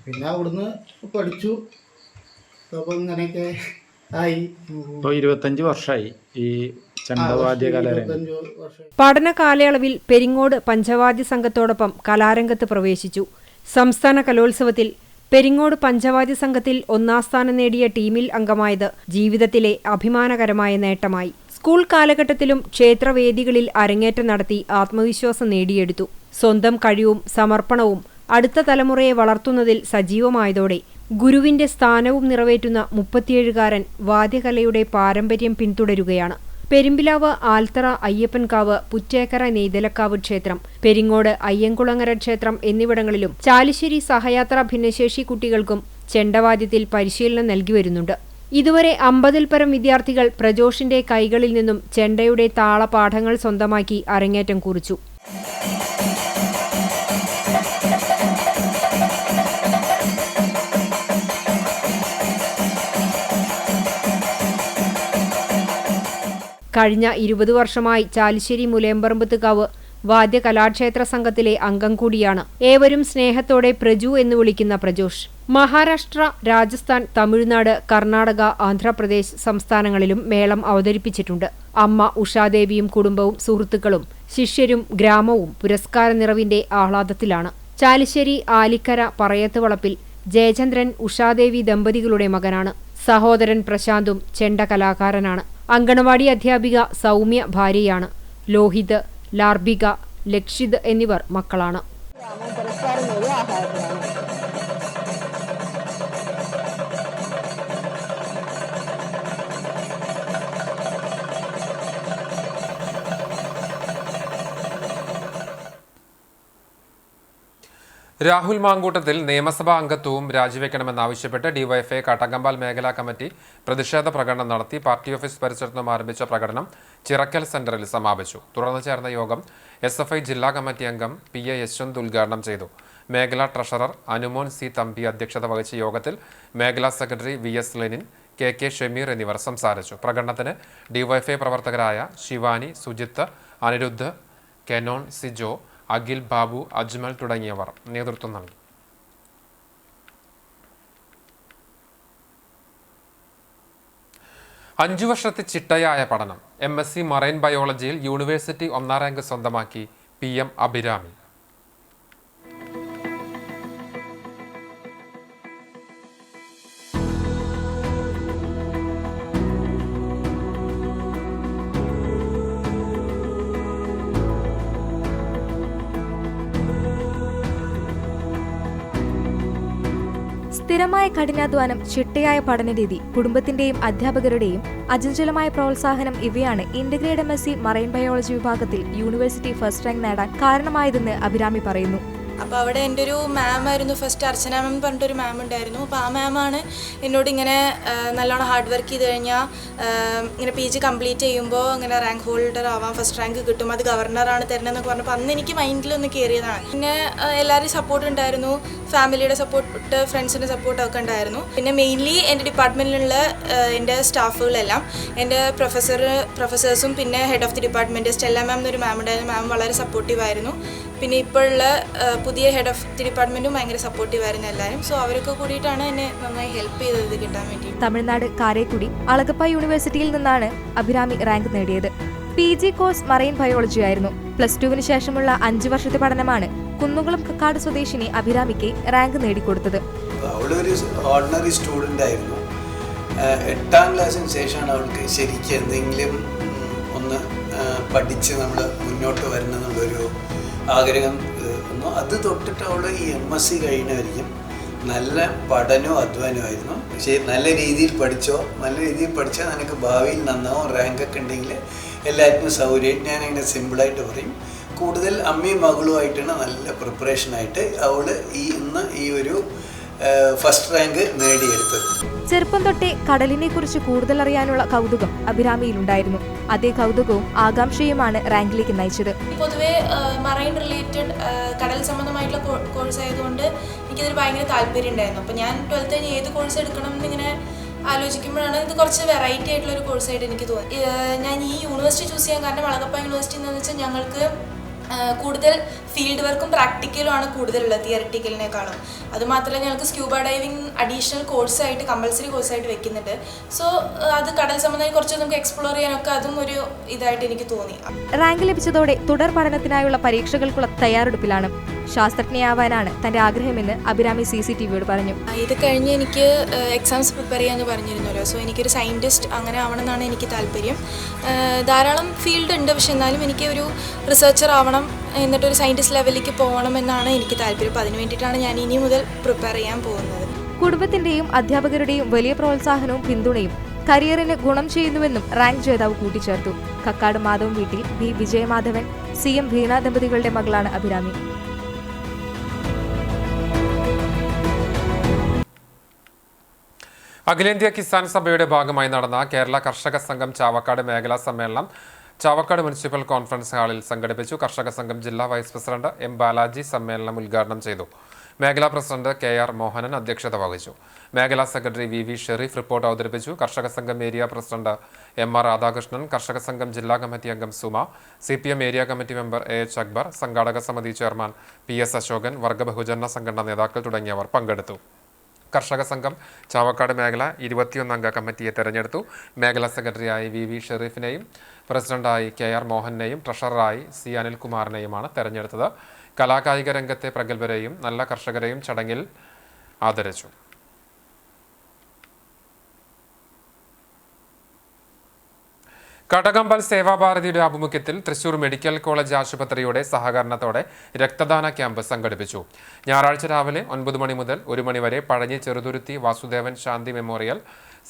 പിന്നെ അവിടുന്ന് പഠിച്ചു. അപ്പോൾ ഇങ്ങനെയൊക്കെ ആയി. ഇപ്പോൾ 25 വർഷമായി ഈ പഠന കാലയളവിൽ പെരിങ്ങോട് പഞ്ചവാദ്യ സംഘത്തോടൊപ്പം കലാരംഗത്ത് പ്രവേശിച്ചു. സംസ്ഥാന കലോത്സവത്തിൽ പെരിങ്ങോട് പഞ്ചവാദ്യ സംഘത്തിൽ 1ാം സ്ഥാനം നേടിയ ടീമിൽ അംഗമായത് ജീവിതത്തിലെ അഭിമാനകരമായ നേട്ടമായി. സ്കൂൾ കാലഘട്ടത്തിലും ക്ഷേത്രവേദികളിൽ അരങ്ങേറ്റം നടത്തി ആത്മവിശ്വാസം നേടിയെടുത്തു. സ്വന്തം കഴിവും സമർപ്പണവും അടുത്ത തലമുറയെ വളർത്തുന്നതിൽ സജീവമായതോടെ ഗുരുവിന്റെ സ്ഥാനവും നിറവേറ്റുന്ന 37കാരൻ വാദ്യകലയുടെ പാരമ്പര്യം പിന്തുടരുകയാണ്. പെരുമ്പിലാവ് ആൽത്തറ അയ്യപ്പൻകാവ്, പുറ്റേക്കര നെയ്തലക്കാവ് ക്ഷേത്രം, പെരിങ്ങോട് അയ്യൻകുളങ്ങര ക്ഷേത്രം എന്നിവിടങ്ങളിലും ചാലിശ്ശേരി സഹയാത്രാ ഭിന്നശേഷി കുട്ടികൾക്കും ചെണ്ടവാദ്യത്തിൽ പരിശീലനം നൽകി വരുന്നുണ്ട്. ഇതുവരെ 50ൽ പരം വിദ്യാർത്ഥികൾ പ്രജോഷിന്റെ കൈകളിൽ നിന്നും ചെണ്ടയുടെ താളപാഠങ്ങൾ സ്വന്തമാക്കി അരങ്ങേറ്റം കുറിച്ചു. കഴിഞ്ഞ 20 വർഷമായി ചാലിശ്ശേരി മുലയമ്പറമ്പത്തുകാവ് വാദ്യ കലാക്ഷേത്ര സംഘത്തിലെ അംഗം കൂടിയാണ് ഏവരും സ്നേഹത്തോടെ പ്രജു എന്ന് വിളിക്കുന്ന പ്രജോഷ്. മഹാരാഷ്ട്ര, രാജസ്ഥാൻ, തമിഴ്നാട്, കർണാടക, ആന്ധ്രാപ്രദേശ് സംസ്ഥാനങ്ങളിലും മേളം അവതരിപ്പിച്ചിട്ടുണ്ട്. അമ്മ ഉഷാദേവിയും കുടുംബവും സുഹൃത്തുക്കളും ശിഷ്യരും ഗ്രാമവും പുരസ്കാര നിറവിന്റെ ആഹ്ലാദത്തിലാണ്. ചാലിശ്ശേരി ആലിക്കര പറയത്ത് വളപ്പിൽ ജയചന്ദ്രൻ ഉഷാദേവി ദമ്പതികളുടെ മകനാണ്. സഹോദരൻ പ്രശാന്തും ചെണ്ട കലാകാരനാണ്. അങ്കണവാടി അധ്യാപിക സൗമ്യ ഭാര്യയാണ്. ലോഹിത്, ലാർബിക, ലക്ഷിത് എന്നിവർ മക്കളാണ്. രാഹുൽ മാങ്കൂട്ടത്തിൽ നിയമസഭാ അംഗത്വവും രാജിവെക്കണമെന്നാവശ്യപ്പെട്ട് ഡിവൈഎഫ്ഐ കാട്ടക്കമ്പാൽ മേഖലാ കമ്മിറ്റി പ്രതിഷേധ പ്രകടനം നടത്തി. പാർട്ടി ഓഫീസ് പരിസരത്ത് നിന്നും ആരംഭിച്ച പ്രകടനം ചിറക്കൽ സെന്ററിൽ സമാപിച്ചു. തുടർന്ന് ചേർന്ന യോഗം SFI ജില്ലാ കമ്മിറ്റി അംഗം PA യശ്വന്ത് ഉദ്ഘാടനം ചെയ്തു. മേഖലാ ട്രഷറർ അനുമോൻ C തമ്പി അധ്യക്ഷത വഹിച്ച യോഗത്തിൽ മേഖലാ secretary VS Lenin, KK Shameer എന്നിവർ സംസാരിച്ചു. പ്രകടനത്തിന് ഡിവൈഎഫ്ഐ പ്രവർത്തകരായ ശിവാനി, സുജിത്ത്, അനിരുദ്ധ്, കെനോൺ, സിജോ, അഖിൽ, ബാബു, അജ്മൽ തുടങ്ങിയവർ നേതൃത്വം നൽകി. അഞ്ചു വർഷത്തെ ചിട്ടയായ പഠനം. MSc മറൈൻ ബയോളജിയിൽ യൂണിവേഴ്സിറ്റി 1ാം റാങ്ക് സ്വന്തമാക്കി PM അഭിരാമി. സ്ഥിരമായ കഠിനാധ്വാനം, ചിട്ടയായ പഠനരീതി, കുടുംബത്തിന്റെയും അധ്യാപകരുടെയും അചഞ്ചലമായ പ്രോത്സാഹനം ഇവയാണ് ഇന്റഗ്രേറ്റഡ് MSc മറൈൻ ബയോളജി വിഭാഗത്തിൽ യൂണിവേഴ്സിറ്റി ഫസ്റ്റ് റാങ്ക് നേടാൻ കാരണമായതെന്ന് അഭിരാമി പറയുന്നു. അപ്പോൾ അവിടെ എൻ്റെ ഒരു മാമായിരുന്നു ഫസ്റ്റ്, അർച്ചന മാം എന്ന് പറഞ്ഞിട്ടൊരു മാം ഉണ്ടായിരുന്നു. അപ്പോൾ ആ മാമാണ് എന്നോട് ഇങ്ങനെ നല്ലോണം ഹാർഡ് വർക്ക് ചെയ്ത് കഴിഞ്ഞാൽ ഇങ്ങനെ PG കംപ്ലീറ്റ് ചെയ്യുമ്പോൾ ഇങ്ങനെ റാങ്ക് ഹോൾഡർ ആവാം, ഫസ്റ്റ് റാങ്ക് കിട്ടും, അത് ഗവർണറാണ് തരുന്നതെന്നൊക്കെ പറഞ്ഞപ്പോൾ അന്ന് എനിക്ക് മൈൻഡിലൊന്ന് കയറിയതാണ്. പിന്നെ എല്ലാവരുടെയും സപ്പോർട്ട് ഉണ്ടായിരുന്നു, ഫാമിലിയുടെ സപ്പോർട്ട്, ഫ്രണ്ട്സിൻ്റെ സപ്പോർട്ടൊക്കെ ഉണ്ടായിരുന്നു. പിന്നെ മെയിൻലി എൻ്റെ ഡിപ്പാർട്ട്മെൻറ്റിലുള്ള എൻ്റെ സ്റ്റാഫുകളെല്ലാം, എൻ്റെ പ്രൊഫസേഴ്സും പിന്നെ head of the department Stella ma'am എന്നൊരു മാം ഉണ്ടായിരുന്നു. മാം വളരെ സപ്പോർട്ടീവായിരുന്നു. പിന്നെ ഇപ്പോഴുള്ള പുതിയ ഹെഡ് ഓഫ് ദി ഡിപ്പാർട്ട്മെൻറ്റും ഭയങ്കര സപ്പോർട്ടീവായിരുന്നു എല്ലാവരും. സോ അവരൊക്കെ കൂടിയിട്ടാണ് എന്നെ നന്നായി ഹെൽപ്പ് ചെയ്തത് ഇത് കിട്ടാൻ വേണ്ടി. തമിഴ്നാട് കാരേക്കുടി അളഗപ്പ യൂണിവേഴ്സിറ്റിയിൽ നിന്നാണ് അഭിരാമി റാങ്ക് നേടിയത്. PG കോഴ്സ് മറൈൻ ബയോളജി ആയിരുന്നു. +2 ശേഷമുള്ള 5 വർഷത്തെ പഠനമാണ് കുന്നുകുളം കക്കാട് സ്വദേശിനി അഭിരാമിക്ക് റാങ്ക് നേടിക്കൊടുത്തത്. അവളൊരു ഓർഡിനറി സ്റ്റുഡൻ്റ് ആയിരുന്നു. 8ാം ക്ലാസ്സിന് ശേഷമാണ് അവൾക്ക് ശരിക്കും എന്തെങ്കിലും ഒന്ന് പഠിച്ച് നമ്മൾ മുന്നോട്ട് വരണമെന്നുള്ളൊരു ആഗ്രഹം വന്നു. അത് തൊട്ടിട്ട് അവൾ ഈ MSc കഴിഞ്ഞായിരിക്കും. നല്ല പഠനവും അധ്വാനമായിരുന്നു. പക്ഷേ നല്ല രീതിയിൽ പഠിച്ചാൽ നിനക്ക് ഭാവിയിൽ നന്നാവും, റാങ്കൊക്കെ ഉണ്ടെങ്കിൽ എല്ലാവർക്കും സൗകര്യമായിട്ട്. ഞാനങ്ങനെ സിമ്പിളായിട്ട് പറയും. കൂടുതൽ അമ്മയും മകളുമായിട്ടാണ് നല്ല പ്രിപ്പറേഷനായിട്ട് അവൾ ഇന്ന് ഈ ഒരു ഫസ്റ്റ് റാങ്ക് നേടിയെടുത്തത്. ചെറുപ്പം തൊട്ടേ കടലിനെ കുറിച്ച് കൂടുതൽ അറിയാനുള്ള കൗതുകം അഭിരാമിയിലുണ്ടായിരുന്നു. അതേ കൗതുകവും ആകാംക്ഷയുമാണ് റാങ്കിലേക്ക് നയിച്ചത്. പൊതുവേ മറൈൻ റിലേറ്റഡ് കടൽ സംബന്ധമായിട്ടുള്ള കോഴ്സ് ആയതുകൊണ്ട് എനിക്കതിൽ ഭയങ്കര താല്പര്യം ഉണ്ടായിരുന്നു. അപ്പോൾ ഞാൻ 12th കഴിഞ്ഞ് ഏത് കോഴ്സ് എടുക്കണം എന്നിങ്ങനെ ആലോചിക്കുമ്പോഴാണ് ഇത് കുറച്ച് വെറൈറ്റി ആയിട്ടുള്ള ഒരു കോഴ്സായിട്ട് എനിക്ക് തോന്നി. ഞാൻ ഈ യൂണിവേഴ്സിറ്റി ചൂസ് ചെയ്യാൻ കാരണം അളഗപ്പ യൂണിവേഴ്സിറ്റി എന്ന് വെച്ചാൽ ഞങ്ങൾക്ക് കൂടുതൽ ഫീൽഡ് വർക്കും പ്രാക്ടിക്കലുമാണ് കൂടുതലുള്ളത് തിയറിറ്റിക്കലിനേക്കാളും. അതുമാത്രമല്ല ഞങ്ങൾക്ക് സ്ക്യൂബ ഡൈവിംഗ് അഡീഷണൽ കോഴ്സായിട്ട് കമ്പൽസറി കോഴ്സായിട്ട് വെക്കുന്നുണ്ട്. സോ അത് കടൽ സംബന്ധമായി കുറച്ച് നമുക്ക് എക്സ്പ്ലോർ ചെയ്യാനൊക്കെ അതും ഒരു ഇതായിട്ട് എനിക്ക് തോന്നി. റാങ്ക് ലഭിച്ചതോടെ തുടർ പഠനത്തിനായുള്ള പരീക്ഷകൾക്കുള്ള തയ്യാറെടുപ്പിലാണ്. ശാസ്ത്രജ്ഞയാവാനാണ് തന്റെ ആഗ്രഹമെന്ന് അഭിരാമി CCTVയോട് പറഞ്ഞു. ഇത് കഴിഞ്ഞ് എനിക്ക് എക്സാംസ് പ്രിപ്പയർ ചെയ്യാമെന്ന് പറഞ്ഞിരുന്നല്ലോ. സോ എനിക്കൊരു സയൻറ്റിസ്റ്റ് അങ്ങനെ ആവണമെന്നാണ് എനിക്ക് താല്പര്യം. ധാരാളം ഫീൽഡ് ഉണ്ട്, പക്ഷെ എന്നാലും എനിക്ക് ഒരു റിസർച്ചർ ആവണം, എന്നിട്ടൊരു സയൻറ്റിസ്റ്റ് ലെവലിലേക്ക് പോകണം എന്നാണ് എനിക്ക് താല്പര്യം. അപ്പോൾ അതിന് വേണ്ടിയിട്ടാണ് ഞാൻ ഇനി മുതൽ പ്രിപ്പയർ ചെയ്യാൻ പോകുന്നത്. കുടുംബത്തിന്റെയും അധ്യാപകരുടെയും വലിയ പ്രോത്സാഹനവും പിന്തുണയും കരിയറിന് ഗുണം ചെയ്യുന്നുവെന്നും റാങ്ക് ജേതാവ് കൂട്ടിച്ചേർത്തു. കക്കാട് മാധവൻ വീട്ടിൽ B. വിജയമാധവൻ, CM വീണ ദമ്പതികളുടെ മകളാണ് അഭിരാമി. അഖിലേന്ത്യാ കിസാൻ സഭയുടെ ഭാഗമായി നടന്ന കേരള കർഷക സംഘം ചാവക്കാട് മേഖലാ സമ്മേളനം ചാവക്കാട് മുനിസിപ്പൽ കോൺഫറൻസ് ഹാളിൽ സംഘടിപ്പിച്ചു. കർഷക സംഘം ജില്ലാ വൈസ് പ്രസിഡന്റ് M. ബാലാജി സമ്മേളനം ഉദ്ഘാടനം ചെയ്തു. മേഖലാ പ്രസിഡന്റ് KR മോഹനൻ അധ്യക്ഷത വഹിച്ചു. മേഖലാ സെക്രട്ടറി VV ഷെരീഫ് റിപ്പോർട്ട് അവതരിപ്പിച്ചു. കർഷക സംഘം ഏരിയ പ്രസിഡന്റ് MR രാധാകൃഷ്ണൻ, കർഷക സംഘം ജില്ലാ കമ്മിറ്റി അംഗം Suma, CPM area committee member AH Akbar, സംഘാടക സമിതി ചെയർമാൻ PS അശോകൻ, വർഗ ബഹുജന സംഘടനാ നേതാക്കൾ തുടങ്ങിയവർ പങ്കെടുത്തു. കർഷക സംഘം ചാവക്കാട് മേഖല 21 അംഗ കമ്മിറ്റിയെ തെരഞ്ഞെടുത്തു. മേഖലാ സെക്രട്ടറിയായി VV ഷെരീഫിനെയും പ്രസിഡന്റായി KR മോഹനെയും ട്രഷററായി C. അനിൽകുമാറിനെയുമാണ് തെരഞ്ഞെടുത്തത്. കലാകായിക രംഗത്തെ പ്രഗത്ഭരെയും നല്ല കർഷകരെയും ചടങ്ങിൽ ആദരിച്ചു. കടകമ്പൽ സേവാഭാരതിയുടെ ആഭിമുഖ്യത്തിൽ തൃശൂർ മെഡിക്കൽ കോളേജ് ആശുപത്രിയുടെ സഹകരണത്തോടെ രക്തദാന ക്യാമ്പ് സംഘടിപ്പിച്ചു. ഞായറാഴ്ച രാവിലെ 9 മണി മുതൽ 1 മണി വരെ പഴഞ്ഞി ചെറുതുരുത്തി വാസുദേവൻ ശാന്തി മെമ്മോറിയൽ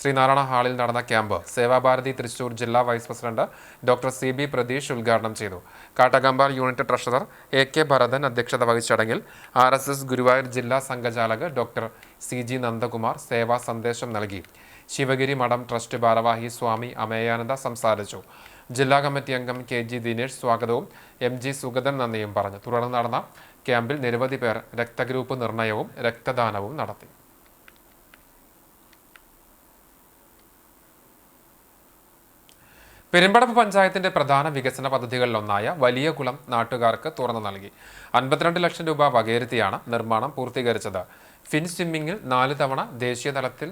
ശ്രീനാരായണ ഹാളിൽ നടന്ന ക്യാമ്പ് സേവാഭാരതി തൃശൂർ ജില്ലാ vice president doctor CB Pratheesh ഉദ്ഘാടനം ചെയ്തു. Kattakampal unit treasurer AK Bharathan അധ്യക്ഷത വഹിച്ച ചടങ്ങിൽ RSS ഗുരുവായൂർ ജില്ലാ സംഘചാലക് ഡോക്ടർ CG നന്ദകുമാർ സേവാ സന്ദേശം നൽകി. ശിവഗിരി മഠം ട്രസ്റ്റ് ഭാരവാഹി സ്വാമി അമേയാനന്ദ സംസാരിച്ചു. ജില്ലാ കമ്മിറ്റി അംഗം KG ദിനേഷ് സ്വാഗതവും MG സുഗതൻ നന്ദിയും പറഞ്ഞു. തുടർന്ന് നടന്ന ക്യാമ്പിൽ നിരവധി പേർ രക്തഗ്രൂപ്പ് നിർണയവും രക്തദാനവും നടത്തി. പെരുമ്പടപ്പ് പഞ്ചായത്തിന്റെ പ്രധാന വികസന പദ്ധതികളിലൊന്നായ വലിയ കുളം നാട്ടുകാർക്ക് തുറന്നു നൽകി. 52 ലക്ഷം രൂപ വകയിരുത്തിയാണ് നിർമ്മാണം പൂർത്തീകരിച്ചത്. ഫിൻ സ്വിമ്മിംഗിൽ 4 തവണ ദേശീയ തലത്തിൽ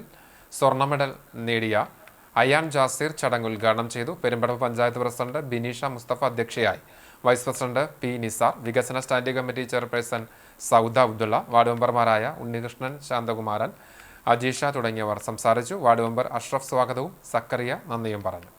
സ്വർണ്ണ മെഡൽ നേടിയ അയാൻ ജാസിർ ചടങ്ങ് ഉദ്ഘാടനം ചെയ്തു. പെരുമ്പടപ്പ് പഞ്ചായത്ത് പ്രസിഡന്റ് ബിനീഷ മുസ്തഫ അധ്യക്ഷയായി. Vice president P. നിസാർ, വികസന standing committee chairperson Sauda Abdulla, ward മെമ്പർമാരായ ഉണ്ണികൃഷ്ണൻ, ശാന്തകുമാരൻ, അജീഷ തുടങ്ങിയവർ സംസാരിച്ചു. വാർഡ് മെമ്പർ അഷ്റഫ് സ്വാഗതവും സക്കറിയ നന്ദിയും പറഞ്ഞു.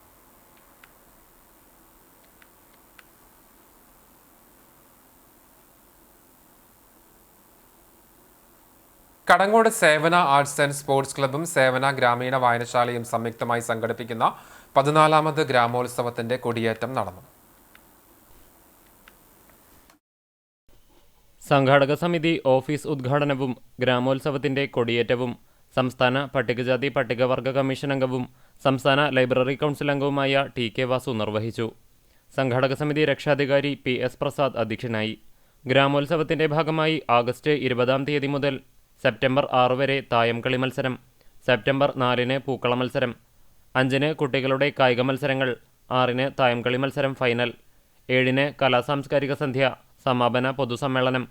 കടങ്ങോട് സേവന ആർട്സ് ആൻഡ് സ്പോർട്സ് ക്ലബ്ബും സേവന ഗ്രാമീണ വായനശാലയും സംയുക്തമായി സംഘടിപ്പിക്കുന്ന 14ാമത് ഗ്രാമോത്സവത്തിന്റെ കൊടിയേറ്റം നടന്നു. സംഘാടക സമിതി ഓഫീസ് ഉദ്ഘാടനവും ഗ്രാമോത്സവത്തിന്റെ കൊടിയേറ്റവും സംസ്ഥാന പട്ടികജാതി പട്ടികവർഗ കമ്മീഷൻ അംഗവും സംസ്ഥാന ലൈബ്രറി കൗൺസിൽ അംഗവുമായ ടി.കെ. വാസു നിർവഹിച്ചു. സംഘാടക സമിതി രക്ഷാധികാരി P.S. പ്രസാദ് അധ്യക്ഷനായി. ഗ്രാമോത്സവത്തിന്റെ ഭാഗമായി ആഗസ്റ്റ് 20-ാം തീയതി മുതൽ സെപ്റ്റംബർ 6 വരെ തായംകളി മത്സരം, സെപ്റ്റംബർ 4-ന് പൂക്കള മത്സരം, 5-ന് കുട്ടികളുടെ കായിക മത്സരങ്ങൾ, 6-ന് തായംകളി മത്സരം ഫൈനൽ, 7-ന് കലാസാംസ്കാരിക സന്ധ്യ, സമാപന പൊതുസമ്മേളനം,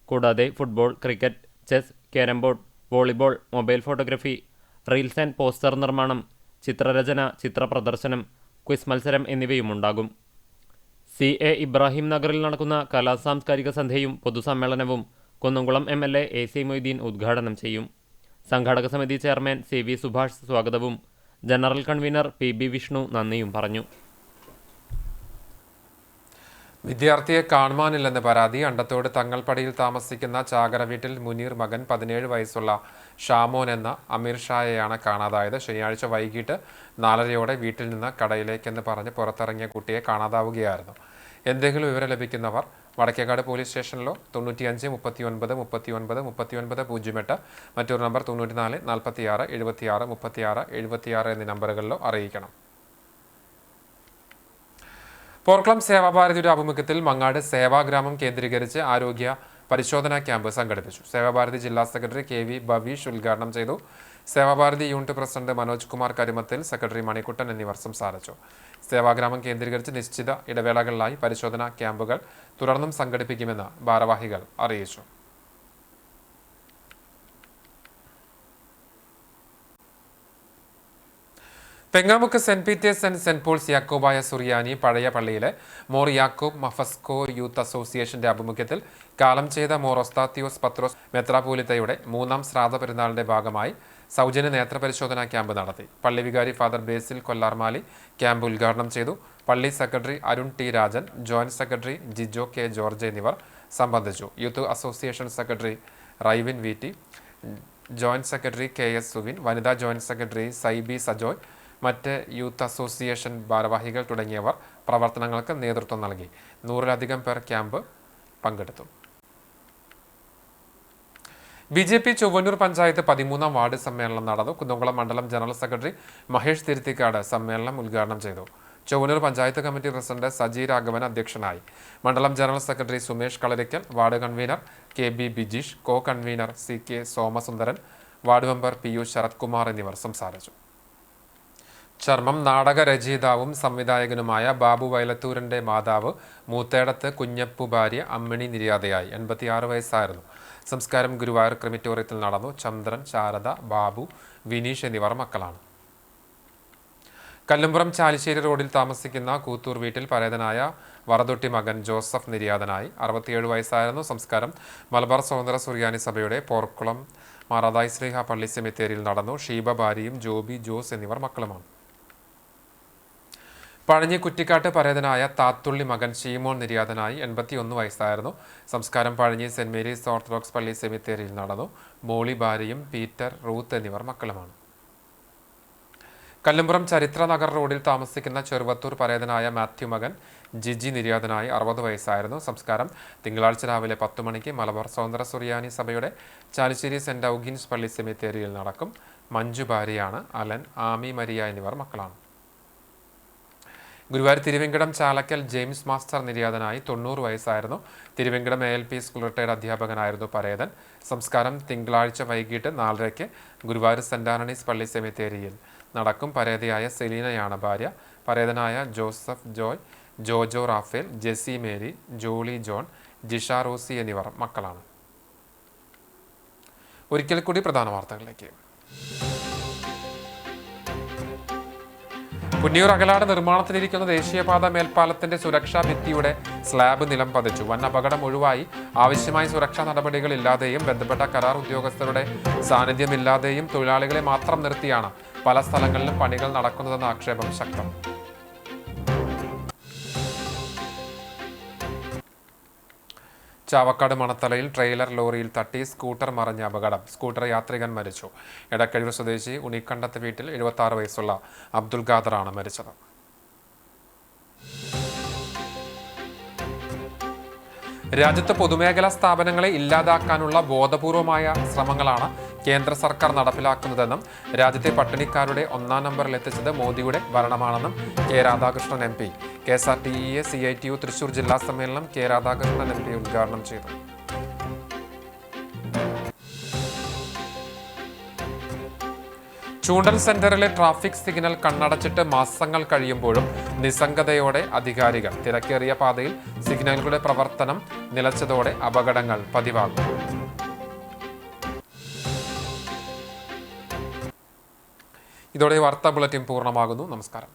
കൂടാതെ football, cricket, chess, carrom board, volleyball, mobile photography, reels and poster നിർമ്മാണം, ചിത്രരചന, ചിത്രപ്രദർശനം, ക്വിസ് മത്സരം എന്നിവയുമുണ്ടാകും. C.A. ഇബ്രാഹിം നഗറിൽ നടക്കുന്ന കലാസാംസ്കാരിക സന്ധ്യയും പൊതുസമ്മേളനവും കുന്നംകുളം MLA A.C. മൊയ്തീൻ ഉദ്ഘാടനം ചെയ്യും. സംഘാടക സമിതി ചെയർമാൻ C.V. സുഭാഷ് സ്വാഗതവും ജനറൽ കൺവീനർ P.B. വിഷ്ണു നന്ദിയും പറഞ്ഞു. വിദ്യാർത്ഥിയെ കാണുവാനില്ലെന്ന് പരാതി. അണ്ടത്തോട് തങ്ങൾപ്പടിയിൽ താമസിക്കുന്ന ചാകര വീട്ടിൽ മുനീർ മകൻ 17 വയസ്സുള്ള ഷാമോൻ എന്ന അമീർ ഷായെയാണ് കാണാതായത്. ശനിയാഴ്ച വൈകിട്ട് 4:30 വീട്ടിൽ നിന്ന് കടയിലേക്കെന്ന് പറഞ്ഞ് പുറത്തിറങ്ങിയ കുട്ടിയെ കാണാതാവുകയായിരുന്നു. എന്തെങ്കിലും വിവരം ലഭിക്കുന്നവർ വടക്കേക്കാട് പോലീസ് സ്റ്റേഷനിലോ 95 39 39 39 08 മറ്റൊരു നമ്പർ 94 46 76 36 76 എന്നീ നമ്പറുകളിലോ അറിയിക്കണം. പോർക്കുളം സേവാഭാരതിയുടെ ആഭിമുഖ്യത്തിൽ മങ്ങാട് സേവാഗ്രാമം കേന്ദ്രീകരിച്ച് ആരോഗ്യ പരിശോധനാ ക്യാമ്പ് സംഘടിപ്പിച്ചു. സേവാഭാരതി ജില്ലാ സെക്രട്ടറി KV ഭവീഷ് ഉദ്ഘാടനം ചെയ്തു. Sevabharathi unit president Manoj Kumar Karumathil, secretary Manikuttan എന്നിവർ സംസാരിച്ചു. സേവാഗ്രാമം കേന്ദ്രീകരിച്ച് നിശ്ചിത ഇടവേളകളിലായി പരിശോധനാ ക്യാമ്പുകൾ തുടർന്നും സംഘടിപ്പിക്കുമെന്ന് ഭാരവാഹികൾ അറിയിച്ചു. Pengamuck saint Peter's and saint Paul's യാക്കോബായ സുറിയാനി പഴയ പള്ളിയിലെ മോർ യാക്കോബ് മഫസ്കോ യൂത്ത് അസോസിയേഷന്റെ ആഭിമുഖ്യത്തിൽ കാലം ചെയ്ത മോർ ഒസ്താത്തിയോസ് പത്രോസ് മെത്രാപോലിത്തയുടെ 3ാം ശ്രാദ്ധ പെരുന്നാളിന്റെ ഭാഗമായി സൗജന്യ നേത്രപരിശോധനാ ക്യാമ്പ് നടത്തി. പള്ളി വികാരി ഫാദർ ബേസിൽ കൊല്ലാർമാലി ക്യാമ്പ് ഉദ്ഘാടനം ചെയ്തു. പള്ളി secretary Arun T. Rajan, joint secretary Jijo K. George എന്നിവർ സംബന്ധിച്ചു. Youth association secretary Raivin VT, joint secretary KS Suvin, വനിതാ ജോയിന്റ് സെക്രട്ടറി സൈബി സജോയ്, മറ്റ് യൂത്ത് അസോസിയേഷൻ ഭാരവാഹികൾ തുടങ്ങിയവർ പ്രവർത്തനങ്ങൾക്ക് നേതൃത്വം നൽകി. 100-ലധികം പേർ ക്യാമ്പ് പങ്കെടുത്തു. BJP ചൊവ്വന്നൂർ പഞ്ചായത്ത് 13ാം വാർഡ് സമ്മേളനം നടന്നു. കുന്നംകുളം മണ്ഡലം ജനറൽ സെക്രട്ടറി മഹേഷ് തിരുത്തിക്കാട് സമ്മേളനം ഉദ്ഘാടനം ചെയ്തു. ചൊവ്വന്നൂർ പഞ്ചായത്ത് കമ്മിറ്റി പ്രസിഡന്റ് സജി രാഘവൻ അധ്യക്ഷനായി. മണ്ഡലം general secretary Sumesh Kalarikkal, ward convener KB Bijeesh, co convener CK Somasundaran, ward member PU Sarath Kumar എന്നിവർ സംസാരിച്ചു. ചർമ്മം നാടക രചയിതാവും സംവിധായകനുമായ ബാബു വയലത്തൂരിന്റെ മാതാവ് മൂത്തേടത്ത് കുഞ്ഞപ്പു ഭാര്യ അമ്മിണി നിര്യാതയായി. 86 വയസ്സായിരുന്നു. സംസ്കാരം ഗുരുവായൂർ ക്രിമിറ്റോറിയത്തിൽ നടന്നു. ചന്ദ്രൻ, ശാരദ, ബാബു, വിനീഷ് എന്നിവർ മക്കളാണ്. കല്ലുംപുറം ചാലിശ്ശേരി റോഡിൽ താമസിക്കുന്ന കൂത്തൂർ വീട്ടിൽ പരേതനായ വറതൊട്ടി മകൻ ജോസഫ് നിര്യാതനായി. 67 വയസ്സായിരുന്നു. സംസ്കാരം മലബാർ സ്വതന്ത്ര സുറിയാനി സഭയുടെ പോർക്കുളം മാറാദായി ശ്രീഹ പള്ളി സെമിത്തേരിയിൽ നടന്നു. ഷീബ ഭാര്യയും ജോബി ജോസ് എന്നിവർ മക്കളുമാണ്. പഴഞ്ഞി കുറ്റിക്കാട്ട് പരേതനായ താത്തുള്ളി മകൻ ഷീമോൻ നിര്യാതനായി. 81 വയസ്സായിരുന്നു. സംസ്കാരം പഴഞ്ഞി സെന്റ് മേരീസ് ഓർത്തഡോക്സ് പള്ളി സെമിത്തേരിയിൽ നടന്നു. മോളി ഭാര്യയും പീറ്റർ, റൂത്ത് എന്നിവർ മക്കളുമാണ്. കല്ലുംപുറം ചരിത്ര നഗർ റോഡിൽ താമസിക്കുന്ന ചെറുവത്തൂർ പരേതനായ മാത്യു മകൻ ജിജി നിര്യാതനായി. 60 വയസ്സായിരുന്നു. സംസ്കാരം തിങ്കളാഴ്ച രാവിലെ 10 മണിക്ക് മലബാർ സ്വതന്ത്ര സുറിയാനി സഭയുടെ ചാലിശ്ശേരി സെന്റ് ഔഗീൻസ് പള്ളി സെമിത്തേരിയിൽ നടക്കും. മഞ്ജു ഭാര്യയാണ്. അലൻ, ആമി മരിയ എന്നിവർ മക്കളാണ്. ഗുരുവായൂർ തിരുവെങ്കടം ചാലക്കൽ ജെയിംസ് മാസ്റ്റർ നിര്യാതനായി. 90 വയസ്സായിരുന്നു. Thiruvenkatam ALP school retired അധ്യാപകനായിരുന്നു പരേതൻ. സംസ്കാരം തിങ്കളാഴ്ച വൈകിട്ട് 4:30 ഗുരുവായൂർ സെന്റ് ആന്റണീസ് പള്ളി സെമിത്തേരിയിൽ നടക്കും. പരേതയായ സെലീനയാണ് ഭാര്യ. പരേതനായ Joseph Joy, Jojo Raphael, Jessy Mary, Jolly John, Jisha Rosy എന്നിവർ മക്കളാണ്. ഒരിക്കൽ കൂടി പ്രധാന വാർത്തകളിലേക്ക്. പുന്നിയൂർ അകലാട് നിർമ്മാണത്തിലിരിക്കുന്ന ദേശീയപാത മേൽപ്പാലത്തിന്റെ സുരക്ഷാ ഭിത്തിയുടെ സ്ലാബ് നിലം പതിച്ചു. വൻ അപകടം ഒഴിവായി ആവശ്യമായ സുരക്ഷാ നടപടികളില്ലാതെയും ബന്ധപ്പെട്ട കരാർ ഉദ്യോഗസ്ഥരുടെ സാന്നിധ്യമില്ലാതെയും തൊഴിലാളികളെ മാത്രം നിർത്തിയാണ് പല സ്ഥലങ്ങളിലും പണികൾ നടക്കുന്നതെന്ന ആക്ഷേപം ശക്തം. ചാവക്കാട് മണത്തലയിൽ ട്രെയിലർ ലോറിയിൽ തട്ടി സ്കൂട്ടർ മറിഞ്ഞ അപകടം. സ്കൂട്ടർ യാത്രികൻ മരിച്ചു. എടക്കഴിയൂർ സ്വദേശി ഉണിക്കണ്ടത്ത് വീട്ടിൽ 76 വയസ്സുള്ള അബ്ദുൽ ഖാദറാണ് മരിച്ചത്. രാജ്യത്ത് പൊതുമേഖലാ സ്ഥാപനങ്ങളെ ഇല്ലാതാക്കാനുള്ള ബോധപൂർവമായ ശ്രമങ്ങളാണ് കേന്ദ്ര സർക്കാർ നടപ്പിലാക്കുന്നതെന്നും രാജ്യത്തെ പട്ടിണിക്കാരുടെ 1-ാം നമ്പറിൽ എത്തിച്ചത് മോദിയുടെ ഭരണമാണെന്നും K Radhakrishnan MP. KSRTE CITU Thrissur ജില്ലാ സമ്മേളനം കെ രാധാകൃഷ്ണൻ MP ഉദ്ഘാടനം ചെയ്തു. ചൂണ്ടൽ സെന്ററിലെ ട്രാഫിക് സിഗ്നൽ കണ്ണടച്ചിട്ട് മാസങ്ങൾ കഴിയുമ്പോഴും നിസ്സംഗതയോടെ അധികാരികൾ. തിരക്കേറിയ പാതയിൽ സിഗ്നലുകളുടെ പ്രവർത്തനം നിലച്ചതോടെ അപകടങ്ങൾ പതിവാകും. ഇതോടെ വാർത്താ ബുള്ളറ്റിൻ പൂർണ്ണമാകുന്നു. നമസ്കാരം.